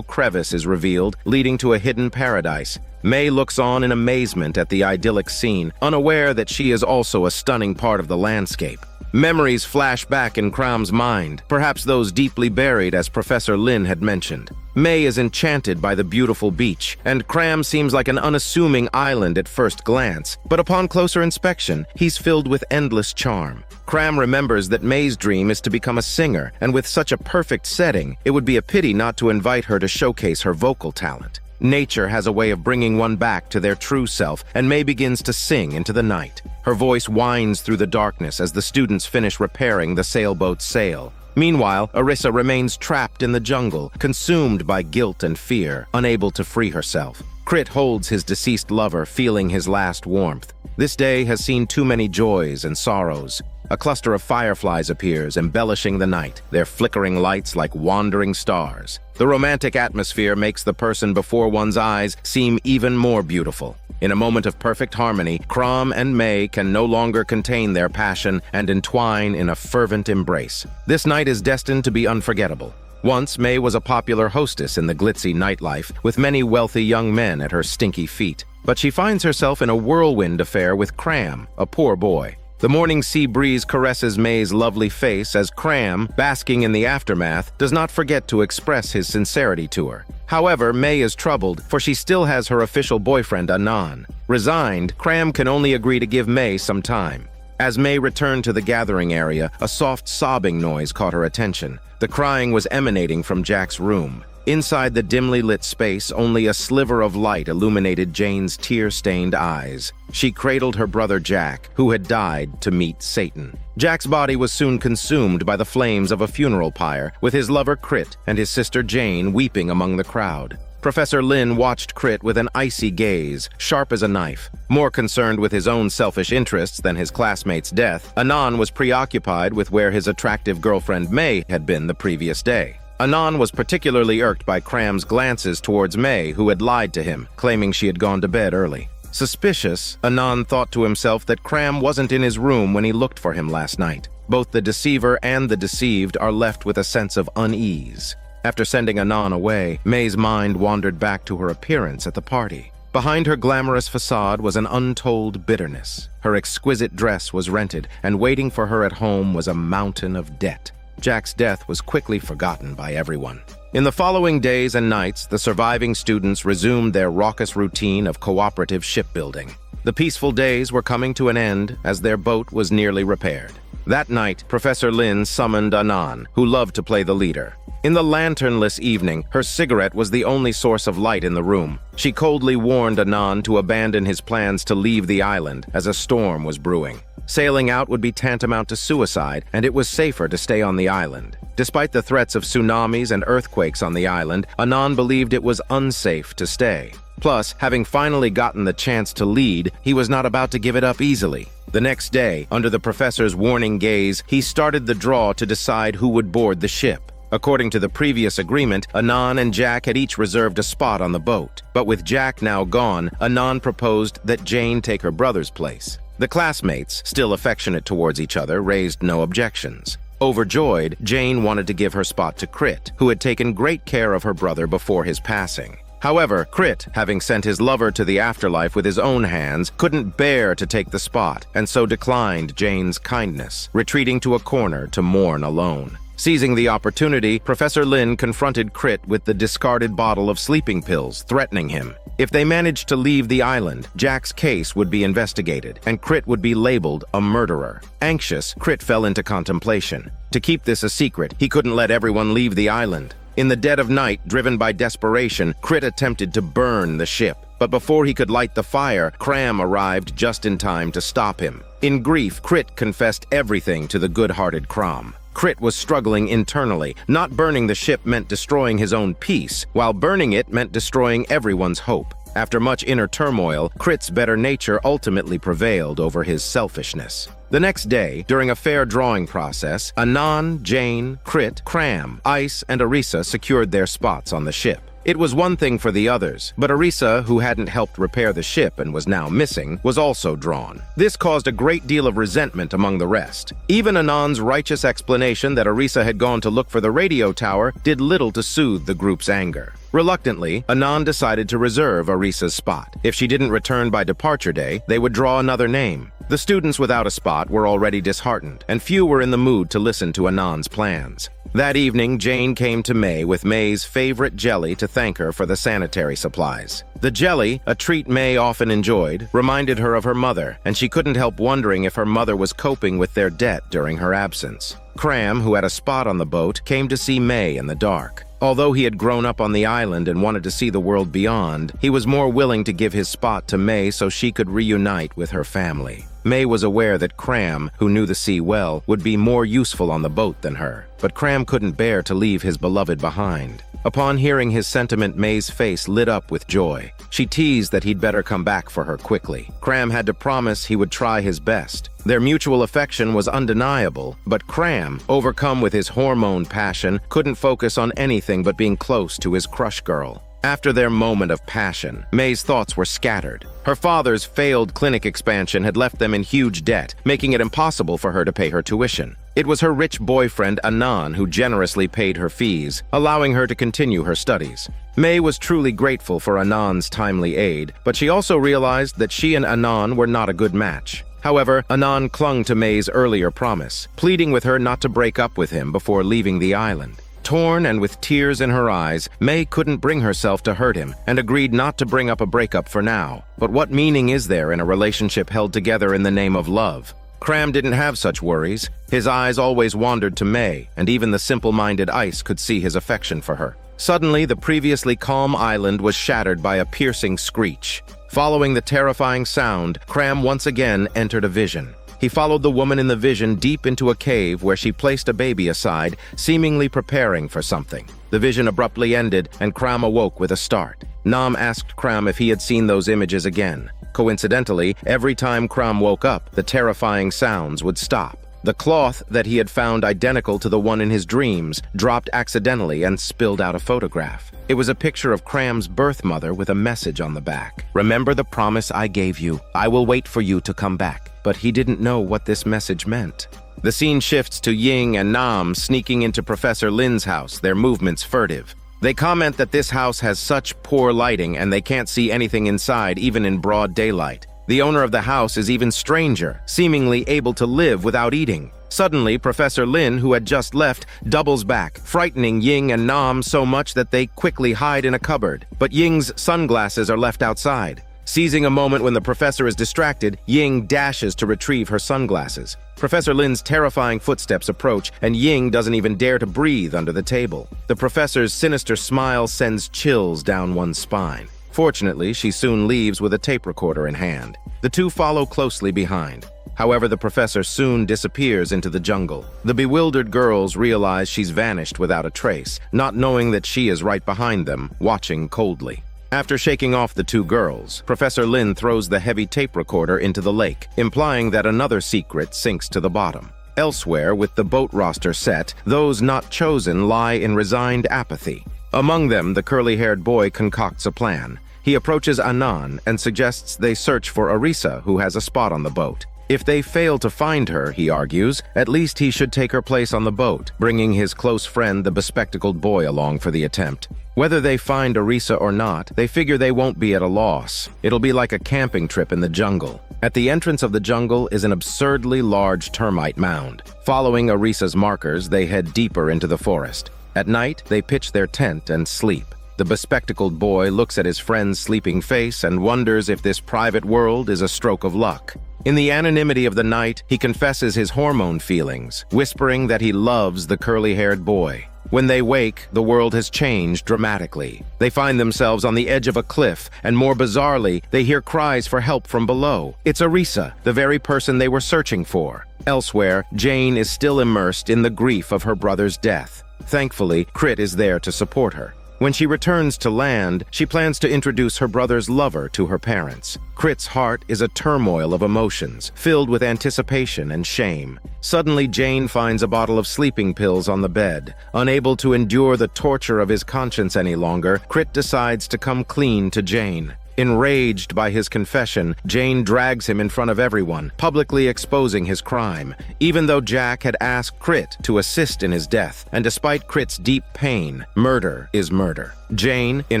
crevice is revealed, leading to a hidden paradise. May looks on in amazement at the idyllic scene, unaware that she is also a stunning part of the landscape. Memories flash back in Cram's mind, perhaps those deeply buried as Professor Lin had mentioned. May is enchanted by the beautiful beach, and Cram seems like an unassuming island at first glance, but upon closer inspection, he's filled with endless charm. Cram remembers that May's dream is to become a singer, and with such a perfect setting, it would be a pity not to invite her to showcase her vocal talent. Nature has a way of bringing one back to their true self, and May begins to sing into the night. Her voice winds through the darkness as the students finish repairing the sailboat's sail. Meanwhile, Arissa remains trapped in the jungle, consumed by guilt and fear, unable to free herself. Crit holds his deceased lover, feeling his last warmth. This day has seen too many joys and sorrows. A cluster of fireflies appears, embellishing the night, their flickering lights like wandering stars. The romantic atmosphere makes the person before one's eyes seem even more beautiful. In a moment of perfect harmony, Cram and May can no longer contain their passion and entwine in a fervent embrace. This night is destined to be unforgettable. Once, May was a popular hostess in the glitzy nightlife, with many wealthy young men at her stinky feet. But she finds herself in a whirlwind affair with Cram, a poor boy. The morning sea breeze caresses May's lovely face as Cram, basking in the aftermath, does not forget to express his sincerity to her. However, May is troubled, for she still has her official boyfriend, Anan. Resigned, Cram can only agree to give May some time. As May returned to the gathering area, a soft sobbing noise caught her attention. The crying was emanating from Jack's room. Inside the dimly lit space, only a sliver of light illuminated Jane's tear-stained eyes. She cradled her brother Jack, who had died to meet Satan. Jack's body was soon consumed by the flames of a funeral pyre, with his lover Crit and his sister Jane weeping among the crowd. Professor Lin watched Crit with an icy gaze, sharp as a knife. More concerned with his own selfish interests than his classmate's death, Anan was preoccupied with where his attractive girlfriend May had been the previous day. Anan was particularly irked by Cram's glances towards May, who had lied to him, claiming she had gone to bed early. Suspicious, Anan thought to himself that Cram wasn't in his room when he looked for him last night. Both the deceiver and the deceived are left with a sense of unease. After sending Anan away, May's mind wandered back to her appearance at the party. Behind her glamorous facade was an untold bitterness. Her exquisite dress was rented, and waiting for her at home was a mountain of debt. Jack's death was quickly forgotten by everyone. In the following days and nights, the surviving students resumed their raucous routine of cooperative shipbuilding. The peaceful days were coming to an end as their boat was nearly repaired. That night, Professor Lin summoned Anan, who loved to play the leader. In the lanternless evening, her cigarette was the only source of light in the room. She coldly warned Anan to abandon his plans to leave the island, as a storm was brewing. Sailing out would be tantamount to suicide, and it was safer to stay on the island. Despite the threats of tsunamis and earthquakes on the island, Anan believed it was unsafe to stay. Plus, having finally gotten the chance to lead, he was not about to give it up easily. The next day, under the professor's warning gaze, he started the draw to decide who would board the ship. According to the previous agreement, Anan and Jack had each reserved a spot on the boat. But with Jack now gone, Anan proposed that Jane take her brother's place. The classmates, still affectionate towards each other, raised no objections. Overjoyed, Jane wanted to give her spot to Crit, who had taken great care of her brother before his passing. However, Crit, having sent his lover to the afterlife with his own hands, couldn't bear to take the spot, and so declined Jane's kindness, retreating to a corner to mourn alone. Seizing the opportunity, Professor Lin confronted Crit with the discarded bottle of sleeping pills, threatening him. If they managed to leave the island, Jack's case would be investigated, and Crit would be labeled a murderer. Anxious, Crit fell into contemplation. To keep this a secret, he couldn't let everyone leave the island. In the dead of night, driven by desperation, Crit attempted to burn the ship. But before he could light the fire, Cram arrived just in time to stop him. In grief, Crit confessed everything to the good-hearted Crom. Crit was struggling internally. Not burning the ship meant destroying his own peace, while burning it meant destroying everyone's hope. After much inner turmoil, Crit's better nature ultimately prevailed over his selfishness. The next day, during a fair drawing process, Anan, Jane, Crit, Cram, Ice, and Arisa secured their spots on the ship. It was one thing for the others, but Arisa, who hadn't helped repair the ship and was now missing, was also drawn. This caused a great deal of resentment among the rest. Even Anan's righteous explanation that Arisa had gone to look for the radio tower did little to soothe the group's anger. Reluctantly, Anan decided to reserve Arisa's spot. If she didn't return by departure day, they would draw another name. The students without a spot were already disheartened, and few were in the mood to listen to Anan's plans. That evening, Jane came to May with May's favorite jelly to thank her for the sanitary supplies. The jelly, a treat May often enjoyed, reminded her of her mother, and she couldn't help wondering if her mother was coping with their debt during her absence. Cram, who had a spot on the boat, came to see May in the dark. Although he had grown up on the island and wanted to see the world beyond, he was more willing to give his spot to May so she could reunite with her family. May was aware that Cram, who knew the sea well, would be more useful on the boat than her, but Cram couldn't bear to leave his beloved behind. Upon hearing his sentiment, May's face lit up with joy. She teased that he'd better come back for her quickly. Cram had to promise he would try his best. Their mutual affection was undeniable, but Cram, overcome with his hormone passion, couldn't focus on anything but being close to his crush girl. After their moment of passion, May's thoughts were scattered. Her father's failed clinic expansion had left them in huge debt, making it impossible for her to pay her tuition. It was her rich boyfriend, Anan, who generously paid her fees, allowing her to continue her studies. May was truly grateful for Anan's timely aid, but she also realized that she and Anan were not a good match. However, Anan clung to May's earlier promise, pleading with her not to break up with him before leaving the island. Torn and with tears in her eyes, May couldn't bring herself to hurt him and agreed not to bring up a breakup for now. But what meaning is there in a relationship held together in the name of love? Cram didn't have such worries. His eyes always wandered to May, and even the simple-minded Ice could see his affection for her. Suddenly, the previously calm island was shattered by a piercing screech. Following the terrifying sound, Cram once again entered a vision. He followed the woman in the vision deep into a cave where she placed a baby aside, seemingly preparing for something. The vision abruptly ended, and Cram awoke with a start. Nam asked Cram if he had seen those images again. Coincidentally, every time Cram woke up, the terrifying sounds would stop. The cloth that he had found identical to the one in his dreams dropped accidentally and spilled out a photograph. It was a picture of Cram's birth mother with a message on the back. "Remember the promise I gave you. I will wait for you to come back." But he didn't know what this message meant. The scene shifts to Ying and Nam sneaking into Professor Lin's house, their movements furtive. They comment that this house has such poor lighting and they can't see anything inside even in broad daylight. The owner of the house is even stranger, seemingly able to live without eating. Suddenly, Professor Lin, who had just left, doubles back, frightening Ying and Nam so much that they quickly hide in a cupboard. But Ying's sunglasses are left outside. Seizing a moment when the professor is distracted, Ying dashes to retrieve her sunglasses. Professor Lin's terrifying footsteps approach, and Ying doesn't even dare to breathe under the table. The professor's sinister smile sends chills down one's spine. Fortunately, she soon leaves with a tape recorder in hand. The two follow closely behind. However, the professor soon disappears into the jungle. The bewildered girls realize she's vanished without a trace, not knowing that she is right behind them, watching coldly. After shaking off the two girls, Professor Lin throws the heavy tape recorder into the lake, implying that another secret sinks to the bottom. Elsewhere, with the boat roster set, those not chosen lie in resigned apathy. Among them, the curly-haired boy concocts a plan. He approaches Anan and suggests they search for Arisa, who has a spot on the boat. If they fail to find her, he argues, at least he should take her place on the boat, bringing his close friend, the bespectacled boy, along for the attempt. Whether they find Arisa or not, they figure they won't be at a loss. It'll be like a camping trip in the jungle. At the entrance of the jungle is an absurdly large termite mound. Following Arisa's markers, they head deeper into the forest. At night, they pitch their tent and sleep. The bespectacled boy looks at his friend's sleeping face and wonders if this private world is a stroke of luck. In the anonymity of the night, he confesses his hormone feelings, whispering that he loves the curly-haired boy. When they wake, the world has changed dramatically. They find themselves on the edge of a cliff, and more bizarrely, they hear cries for help from below. It's Arisa, the very person they were searching for. Elsewhere, Jane is still immersed in the grief of her brother's death. Thankfully, Crit is there to support her. When she returns to land, she plans to introduce her brother's lover to her parents. Crit's heart is a turmoil of emotions, filled with anticipation and shame. Suddenly, Jane finds a bottle of sleeping pills on the bed. Unable to endure the torture of his conscience any longer, Crit decides to come clean to Jane. Enraged by his confession, Jane drags him in front of everyone, publicly exposing his crime. Even though Jack had asked Crit to assist in his death, and despite Crit's deep pain, murder is murder. Jane, in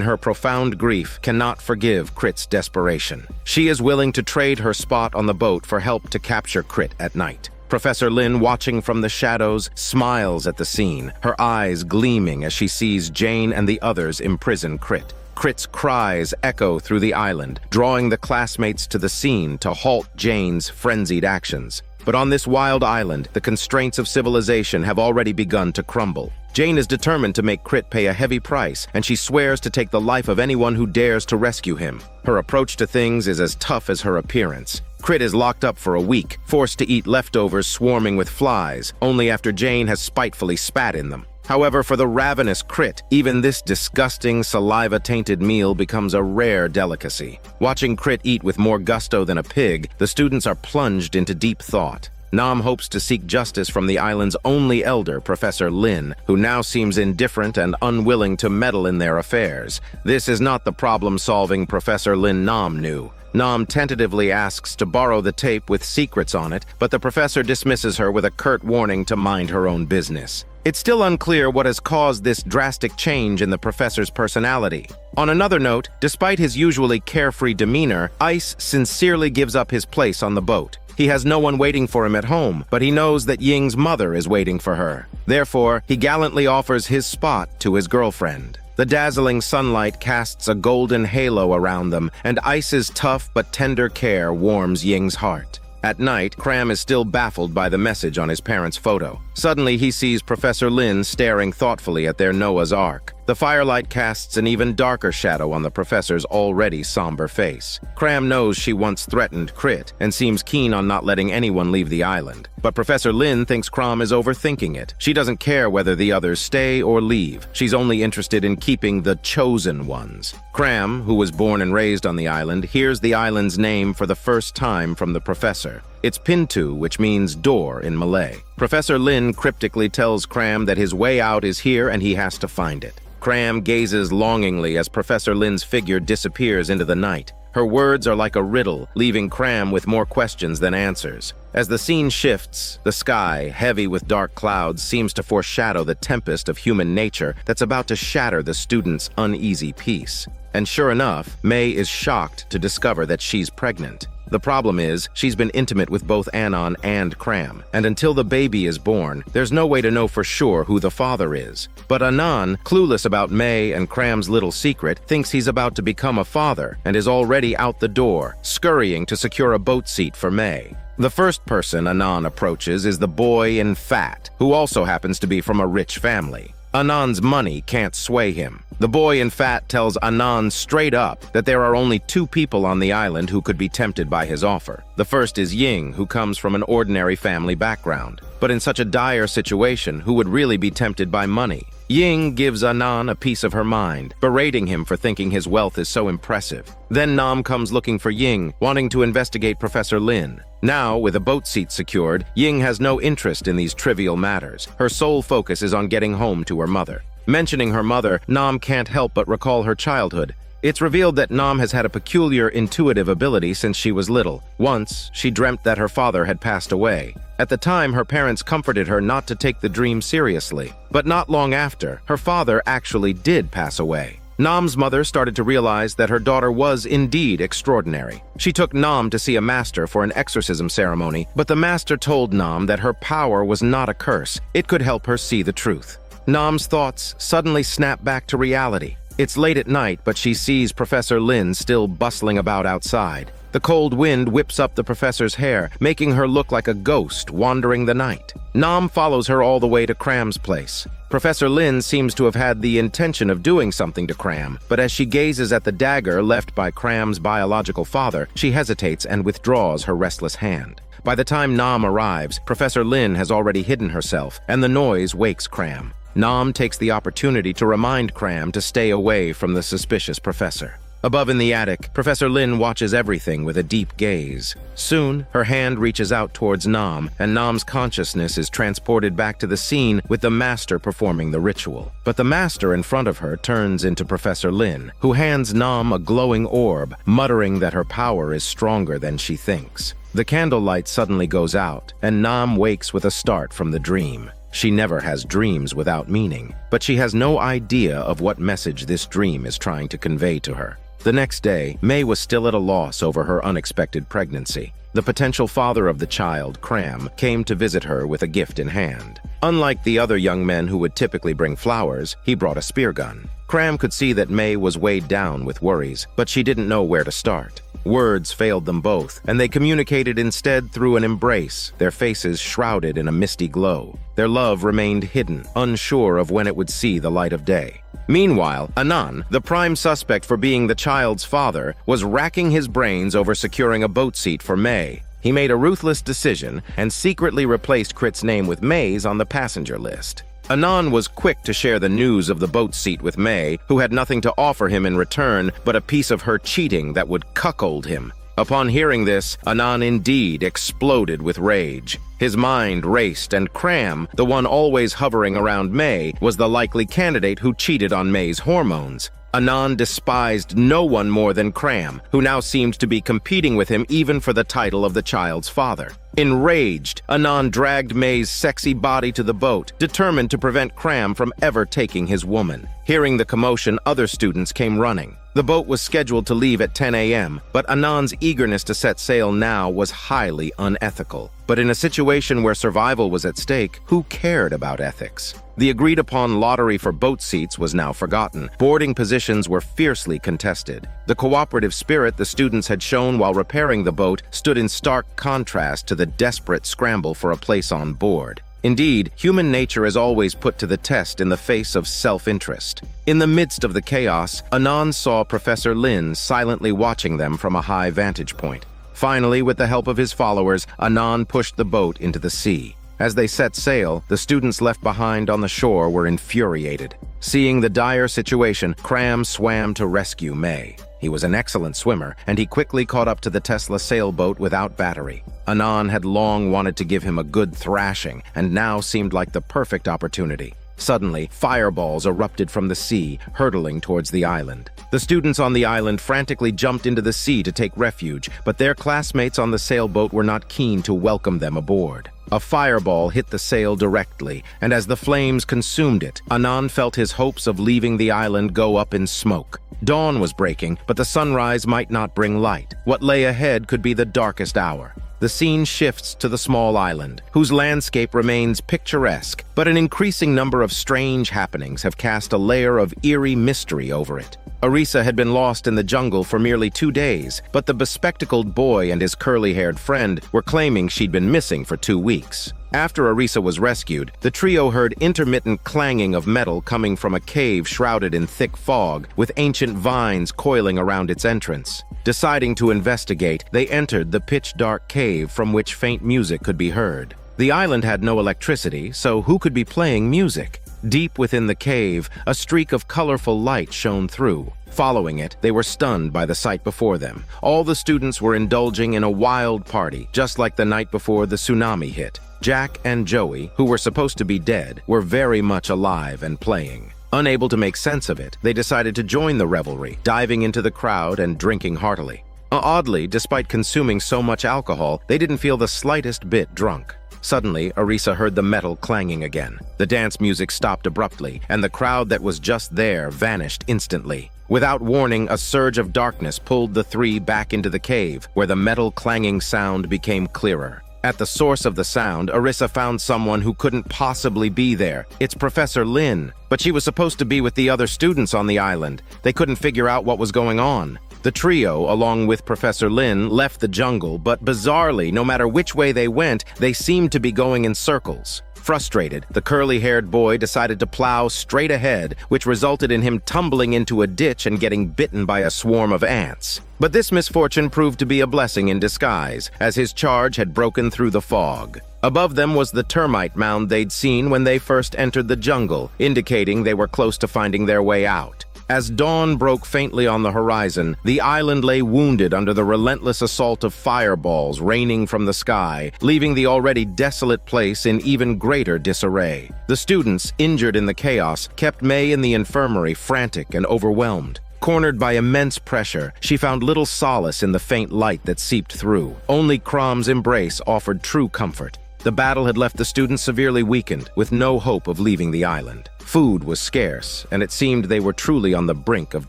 her profound grief, cannot forgive Crit's desperation. She is willing to trade her spot on the boat for help to capture Crit at night. Professor Lin, watching from the shadows, smiles at the scene, her eyes gleaming as she sees Jane and the others imprison Crit. Crit's cries echo through the island, drawing the classmates to the scene to halt Jane's frenzied actions. But on this wild island, the constraints of civilization have already begun to crumble. Jane is determined to make Crit pay a heavy price, and she swears to take the life of anyone who dares to rescue him. Her approach to things is as tough as her appearance. Crit is locked up for a week, forced to eat leftovers swarming with flies, only after Jane has spitefully spat in them. However, for the ravenous Crit, even this disgusting, saliva-tainted meal becomes a rare delicacy. Watching Crit eat with more gusto than a pig, the students are plunged into deep thought. Nam hopes to seek justice from the island's only elder, Professor Lin, who now seems indifferent and unwilling to meddle in their affairs. This is not the problem-solving Professor Lin Nam knew. Nam tentatively asks to borrow the tape with secrets on it, but the professor dismisses her with a curt warning to mind her own business. It's still unclear what has caused this drastic change in the professor's personality. On another note, despite his usually carefree demeanor, Ice sincerely gives up his place on the boat. He has no one waiting for him at home, but he knows that Ying's mother is waiting for her. Therefore, he gallantly offers his spot to his girlfriend. The dazzling sunlight casts a golden halo around them, and Ice's tough but tender care warms Ying's heart. At night, Cram is still baffled by the message on his parents' photo. Suddenly, he sees Professor Lin staring thoughtfully at their Noah's Ark. The firelight casts an even darker shadow on the professor's already somber face. Cram knows she once threatened Crit and seems keen on not letting anyone leave the island. But Professor Lin thinks Cram is overthinking it. She doesn't care whether the others stay or leave. She's only interested in keeping the chosen ones. Cram, who was born and raised on the island, hears the island's name for the first time from the professor. It's Pintu, which means door in Malay. Professor Lin cryptically tells Cram that his way out is here and he has to find it. Cram gazes longingly as Professor Lin's figure disappears into the night. Her words are like a riddle, leaving Cram with more questions than answers. As the scene shifts, the sky, heavy with dark clouds, seems to foreshadow the tempest of human nature that's about to shatter the student's uneasy peace. And sure enough, May is shocked to discover that she's pregnant. The problem is, she's been intimate with both Anon and Cram, and until the baby is born, there's no way to know for sure who the father is. But Anon, clueless about May and Cram's little secret, thinks he's about to become a father and is already out the door, scurrying to secure a boat seat for May. The first person Anon approaches is the boy in fat, who also happens to be from a rich family. Anon's money can't sway him. The boy in fat tells Anon straight up that there are only two people on the island who could be tempted by his offer. The first is Ying, who comes from an ordinary family background. But in such a dire situation, who would really be tempted by money? Ying gives Anon a piece of her mind, berating him for thinking his wealth is so impressive. Then Nam comes looking for Ying, wanting to investigate Professor Lin. Now, with a boat seat secured, Ying has no interest in these trivial matters. Her sole focus is on getting home to her mother. Mentioning her mother, Nam can't help but recall her childhood. It's revealed that Nam has had a peculiar intuitive ability since she was little. Once, she dreamt that her father had passed away. At the time, her parents comforted her not to take the dream seriously. But not long after, her father actually did pass away. Nam's mother started to realize that her daughter was indeed extraordinary. She took Nam to see a master for an exorcism ceremony, but the master told Nam that her power was not a curse. It could help her see the truth. Nam's thoughts suddenly snap back to reality. It's late at night, but she sees Professor Lin still bustling about outside. The cold wind whips up the professor's hair, making her look like a ghost wandering the night. Nam follows her all the way to Cram's place. Professor Lin seems to have had the intention of doing something to Cram, but as she gazes at the dagger left by Cram's biological father, she hesitates and withdraws her restless hand. By the time Nam arrives, Professor Lin has already hidden herself, and the noise wakes Cram. Nam takes the opportunity to remind Cram to stay away from the suspicious professor. Above in the attic, Professor Lin watches everything with a deep gaze. Soon, her hand reaches out towards Nam, and Nam's consciousness is transported back to the scene with the master performing the ritual. But the master in front of her turns into Professor Lin, who hands Nam a glowing orb, muttering that her power is stronger than she thinks. The candlelight suddenly goes out, and Nam wakes with a start from the dream. She never has dreams without meaning, but she has no idea of what message this dream is trying to convey to her. The next day, May was still at a loss over her unexpected pregnancy. The potential father of the child, Cram, came to visit her with a gift in hand. Unlike the other young men who would typically bring flowers, he brought a spear gun. Cram could see that May was weighed down with worries, but she didn't know where to start. Words failed them both, and they communicated instead through an embrace, their faces shrouded in a misty glow. Their love remained hidden, unsure of when it would see the light of day. Meanwhile, Anand, the prime suspect for being the child's father, was racking his brains over securing a boat seat for May. He made a ruthless decision and secretly replaced Krit's name with May's on the passenger list. Anand was quick to share the news of the boat seat with May, who had nothing to offer him in return but a piece of her cheating that would cuckold him. Upon hearing this, Anand indeed exploded with rage. His mind raced, and Cram, the one always hovering around May, was the likely candidate who cheated on May's hormones. Anand despised no one more than Cram, who now seemed to be competing with him even for the title of the child's father. Enraged, Anand dragged May's sexy body to the boat, determined to prevent Cram from ever taking his woman. Hearing the commotion, other students came running. The boat was scheduled to leave at 10 a.m., but Anand's eagerness to set sail now was highly unethical. But in a situation where survival was at stake, who cared about ethics? The agreed-upon lottery for boat seats was now forgotten. Boarding positions were fiercely contested. The cooperative spirit the students had shown while repairing the boat stood in stark contrast to the desperate scramble for a place on board. Indeed, human nature is always put to the test in the face of self-interest. In the midst of the chaos, Anand saw Professor Lin silently watching them from a high vantage point. Finally, with the help of his followers, Anand pushed the boat into the sea. As they set sail, the students left behind on the shore were infuriated. Seeing the dire situation, Cram swam to rescue May. He was an excellent swimmer, and he quickly caught up to the Tesla sailboat without battery. Anand had long wanted to give him a good thrashing, and now seemed like the perfect opportunity. Suddenly, fireballs erupted from the sea, hurtling towards the island. The students on the island frantically jumped into the sea to take refuge, but their classmates on the sailboat were not keen to welcome them aboard. A fireball hit the sail directly, and as the flames consumed it, Anand felt his hopes of leaving the island go up in smoke. Dawn was breaking, but the sunrise might not bring light. What lay ahead could be the darkest hour. The scene shifts to the small island, whose landscape remains picturesque, but an increasing number of strange happenings have cast a layer of eerie mystery over it. Arisa had been lost in the jungle for merely 2 days, but the bespectacled boy and his curly-haired friend were claiming she'd been missing for 2 weeks. After Arisa was rescued, the trio heard intermittent clanging of metal coming from a cave shrouded in thick fog, with ancient vines coiling around its entrance. Deciding to investigate, they entered the pitch-dark cave from which faint music could be heard. The island had no electricity, so who could be playing music? Deep within the cave, a streak of colorful light shone through. Following it, they were stunned by the sight before them. All the students were indulging in a wild party, just like the night before the tsunami hit. Jack and Joey, who were supposed to be dead, were very much alive and playing. Unable to make sense of it, they decided to join the revelry, diving into the crowd and drinking heartily. Oddly, despite consuming so much alcohol, they didn't feel the slightest bit drunk. Suddenly, Arisa heard the metal clanging again. The dance music stopped abruptly, and the crowd that was just there vanished instantly. Without warning, a surge of darkness pulled the three back into the cave, where the metal clanging sound became clearer. At the source of the sound, Arisa found someone who couldn't possibly be there. It's Professor Lin, but she was supposed to be with the other students on the island. They couldn't figure out what was going on. The trio, along with Professor Lin, left the jungle, but bizarrely, no matter which way they went, they seemed to be going in circles. Frustrated, the curly-haired boy decided to plow straight ahead, which resulted in him tumbling into a ditch and getting bitten by a swarm of ants. But this misfortune proved to be a blessing in disguise, as his charge had broken through the fog. Above them was the termite mound they'd seen when they first entered the jungle, indicating they were close to finding their way out. As dawn broke faintly on the horizon, the island lay wounded under the relentless assault of fireballs raining from the sky, leaving the already desolate place in even greater disarray. The students, injured in the chaos, kept May in the infirmary frantic and overwhelmed. Cornered by immense pressure, she found little solace in the faint light that seeped through. Only Crom's embrace offered true comfort. The battle had left the students severely weakened, with no hope of leaving the island. Food was scarce, and it seemed they were truly on the brink of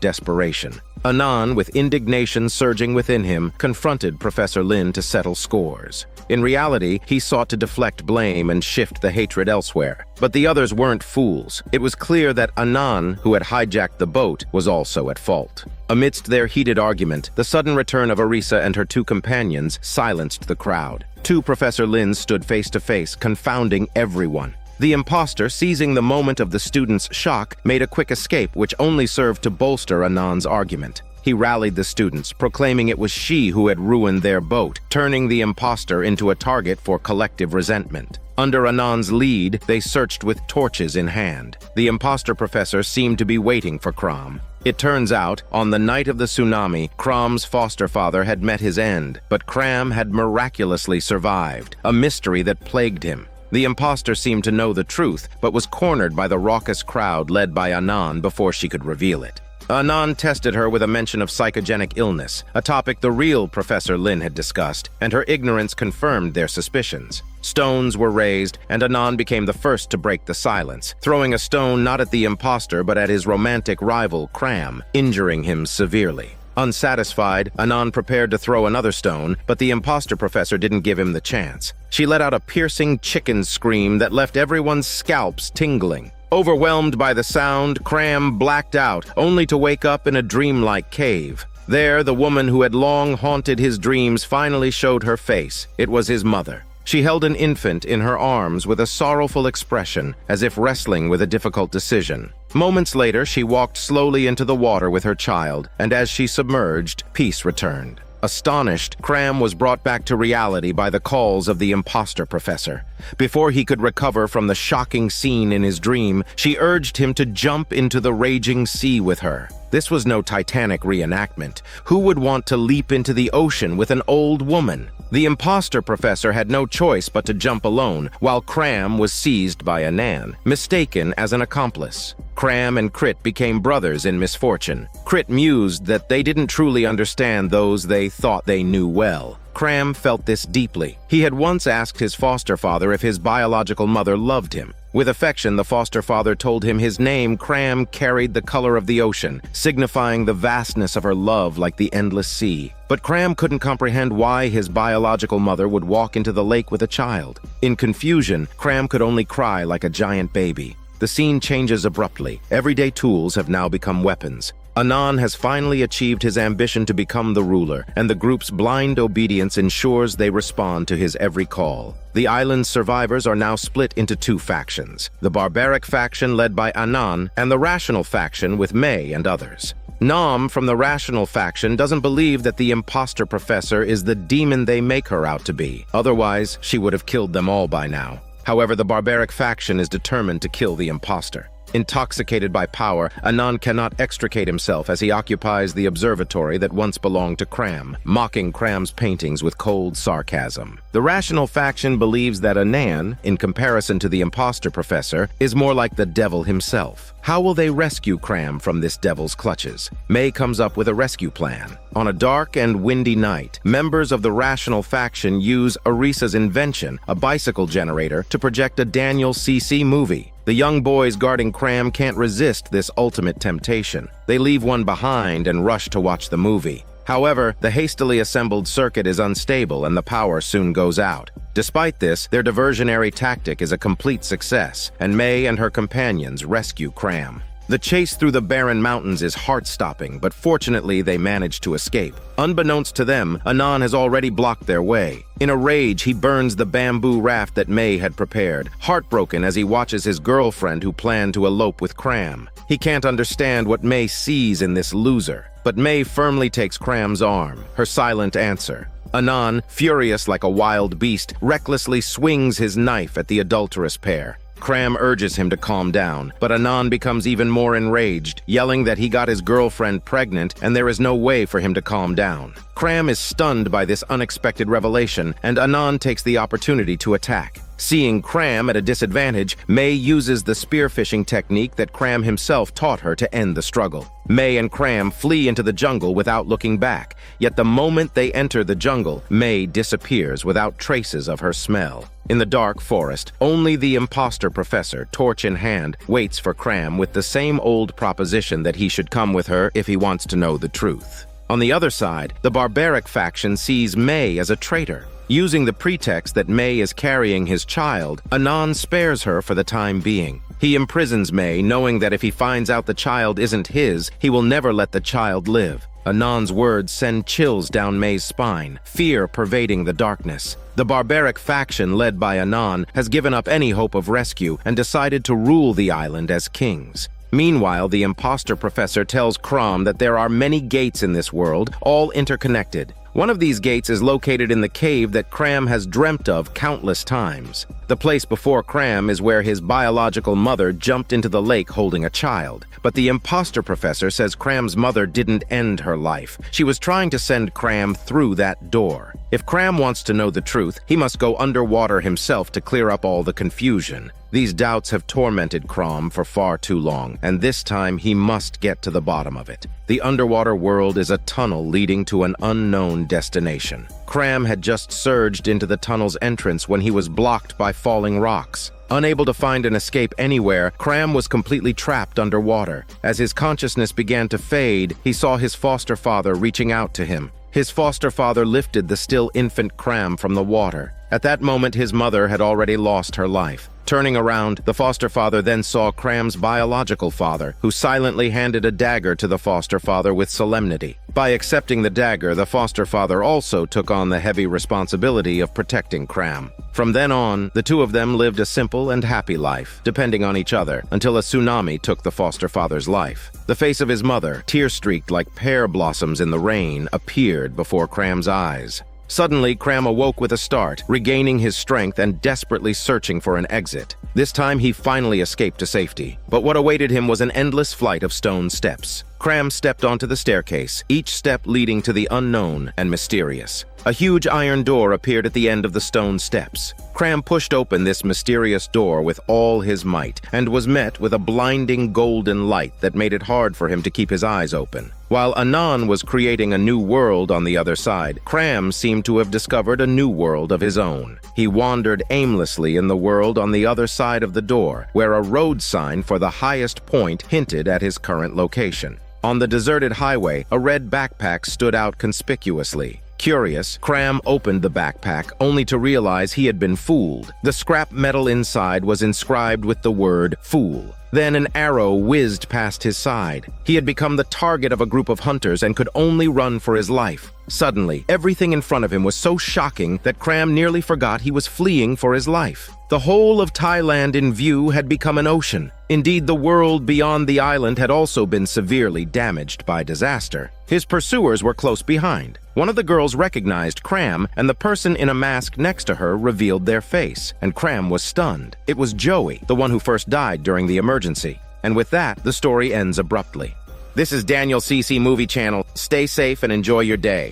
desperation. Anan, with indignation surging within him, confronted Professor Lin to settle scores. In reality, he sought to deflect blame and shift the hatred elsewhere. But the others weren't fools. It was clear that Anan, who had hijacked the boat, was also at fault. Amidst their heated argument, the sudden return of Arisa and her two companions silenced the crowd. Two Professor Lins stood face to face, confounding everyone. The imposter, seizing the moment of the students' shock, made a quick escape which only served to bolster Anan's argument. He rallied the students, proclaiming it was she who had ruined their boat, turning the imposter into a target for collective resentment. Under Anan's lead, they searched with torches in hand. The imposter professor seemed to be waiting for Crom. It turns out, on the night of the tsunami, Crom's foster father had met his end, but Cram had miraculously survived, a mystery that plagued him. The imposter seemed to know the truth, but was cornered by the raucous crowd led by Anan before she could reveal it. Anan tested her with a mention of psychogenic illness, a topic the real Professor Lin had discussed, and her ignorance confirmed their suspicions. Stones were raised, and Anan became the first to break the silence, throwing a stone not at the imposter but at his romantic rival, Cram, injuring him severely. Unsatisfied, Anan prepared to throw another stone, but the imposter professor didn't give him the chance. She let out a piercing chicken scream that left everyone's scalps tingling. Overwhelmed by the sound, Cram blacked out, only to wake up in a dreamlike cave. There, the woman who had long haunted his dreams finally showed her face. It was his mother. She held an infant in her arms with a sorrowful expression, as if wrestling with a difficult decision. Moments later, she walked slowly into the water with her child, and as she submerged, peace returned. Astonished, Cram was brought back to reality by the calls of the imposter professor. Before he could recover from the shocking scene in his dream, she urged him to jump into the raging sea with her. This was no Titanic reenactment. Who would want to leap into the ocean with an old woman? The imposter professor had no choice but to jump alone, while Cram was seized by Anan, mistaken as an accomplice. Cram and Crit became brothers in misfortune. Crit mused that they didn't truly understand those they thought they knew well. Cram felt this deeply. He had once asked his foster father if his biological mother loved him. With affection, the foster father told him his name, Cram, carried the color of the ocean, signifying the vastness of her love like the endless sea. But Cram couldn't comprehend why his biological mother would walk into the lake with a child. In confusion, Cram could only cry like a giant baby. The scene changes abruptly. Everyday tools have now become weapons. Anan has finally achieved his ambition to become the ruler, and the group's blind obedience ensures they respond to his every call. The island's survivors are now split into two factions, the barbaric faction led by Anan, and the rational faction with May and others. Nam from the rational faction doesn't believe that the imposter professor is the demon they make her out to be. Otherwise, she would have killed them all by now. However, the barbaric faction is determined to kill the imposter. Intoxicated by power, Anan cannot extricate himself as he occupies the observatory that once belonged to Cram, mocking Cram's paintings with cold sarcasm. The rational faction believes that Anan, in comparison to the imposter professor, is more like the devil himself. How will they rescue Cram from this devil's clutches? May comes up with a rescue plan. On a dark and windy night, members of the rational faction use Arisa's invention, a bicycle generator, to project a Daniel CC movie. The young boys guarding Cram can't resist this ultimate temptation. They leave one behind and rush to watch the movie. However, the hastily assembled circuit is unstable and the power soon goes out. Despite this, their diversionary tactic is a complete success, and May and her companions rescue Cram. The chase through the barren mountains is heart-stopping, but fortunately they manage to escape. Unbeknownst to them, Anan has already blocked their way. In a rage, he burns the bamboo raft that May had prepared, heartbroken as he watches his girlfriend who planned to elope with Cram. He can't understand what May sees in this loser, but May firmly takes Cram's arm, her silent answer. Anan, furious like a wild beast, recklessly swings his knife at the adulterous pair. Cram urges him to calm down, but Anan becomes even more enraged, yelling that he got his girlfriend pregnant and there is no way for him to calm down. Cram is stunned by this unexpected revelation, and Anan takes the opportunity to attack. Seeing Cram at a disadvantage, May uses the spearfishing technique that Cram himself taught her to end the struggle. May and Cram flee into the jungle without looking back, yet the moment they enter the jungle, May disappears without traces of her smell. In the dark forest, only the imposter professor, torch in hand, waits for Cram with the same old proposition that he should come with her if he wants to know the truth. On the other side, the barbaric faction sees May as a traitor. Using the pretext that May is carrying his child, Anan spares her for the time being. He imprisons May, knowing that if he finds out the child isn't his, he will never let the child live. Anan's words send chills down May's spine, fear pervading the darkness. The barbaric faction led by Anan has given up any hope of rescue and decided to rule the island as kings. Meanwhile, the imposter professor tells Cram that there are many gates in this world, all interconnected. One of these gates is located in the cave that Cram has dreamt of countless times. The place before Cram is where his biological mother jumped into the lake holding a child. But the imposter professor says Cram's mother didn't end her life. She was trying to send Cram through that door. If Cram wants to know the truth, he must go underwater himself to clear up all the confusion. These doubts have tormented Cram for far too long, and this time he must get to the bottom of it. The underwater world is a tunnel leading to an unknown destination. Cram had just surged into the tunnel's entrance when he was blocked by falling rocks. Unable to find an escape anywhere, Cram was completely trapped underwater. As his consciousness began to fade, he saw his foster father reaching out to him. His foster father lifted the still infant Cram from the water. At that moment, his mother had already lost her life. Turning around, the foster father then saw Cram's biological father, who silently handed a dagger to the foster father with solemnity. By accepting the dagger, the foster father also took on the heavy responsibility of protecting Cram. From then on, the two of them lived a simple and happy life, depending on each other, until a tsunami took the foster father's life. The face of his mother, tear-streaked like pear blossoms in the rain, appeared before Cram's eyes. Suddenly, Cram awoke with a start, regaining his strength and desperately searching for an exit. This time, he finally escaped to safety. But what awaited him was an endless flight of stone steps. Cram stepped onto the staircase, each step leading to the unknown and mysterious. A huge iron door appeared at the end of the stone steps. Cram pushed open this mysterious door with all his might, and was met with a blinding golden light that made it hard for him to keep his eyes open. While Anan was creating a new world on the other side, Cram seemed to have discovered a new world of his own. He wandered aimlessly in the world on the other side of the door, where a road sign for the highest point hinted at his current location. On the deserted highway, a red backpack stood out conspicuously. Curious, Cram opened the backpack only to realize he had been fooled. The scrap metal inside was inscribed with the word "Fool." Then an arrow whizzed past his side. He had become the target of a group of hunters and could only run for his life. Suddenly, everything in front of him was so shocking that Cram nearly forgot he was fleeing for his life. The whole of Thailand in view had become an ocean. Indeed, the world beyond the island had also been severely damaged by disaster. His pursuers were close behind. One of the girls recognized Cram, and the person in a mask next to her revealed their face, and Cram was stunned. It was Joey, the one who first died during the emergency. And with that, the story ends abruptly. This is Daniel CC Movie Channel. Stay safe and enjoy your day.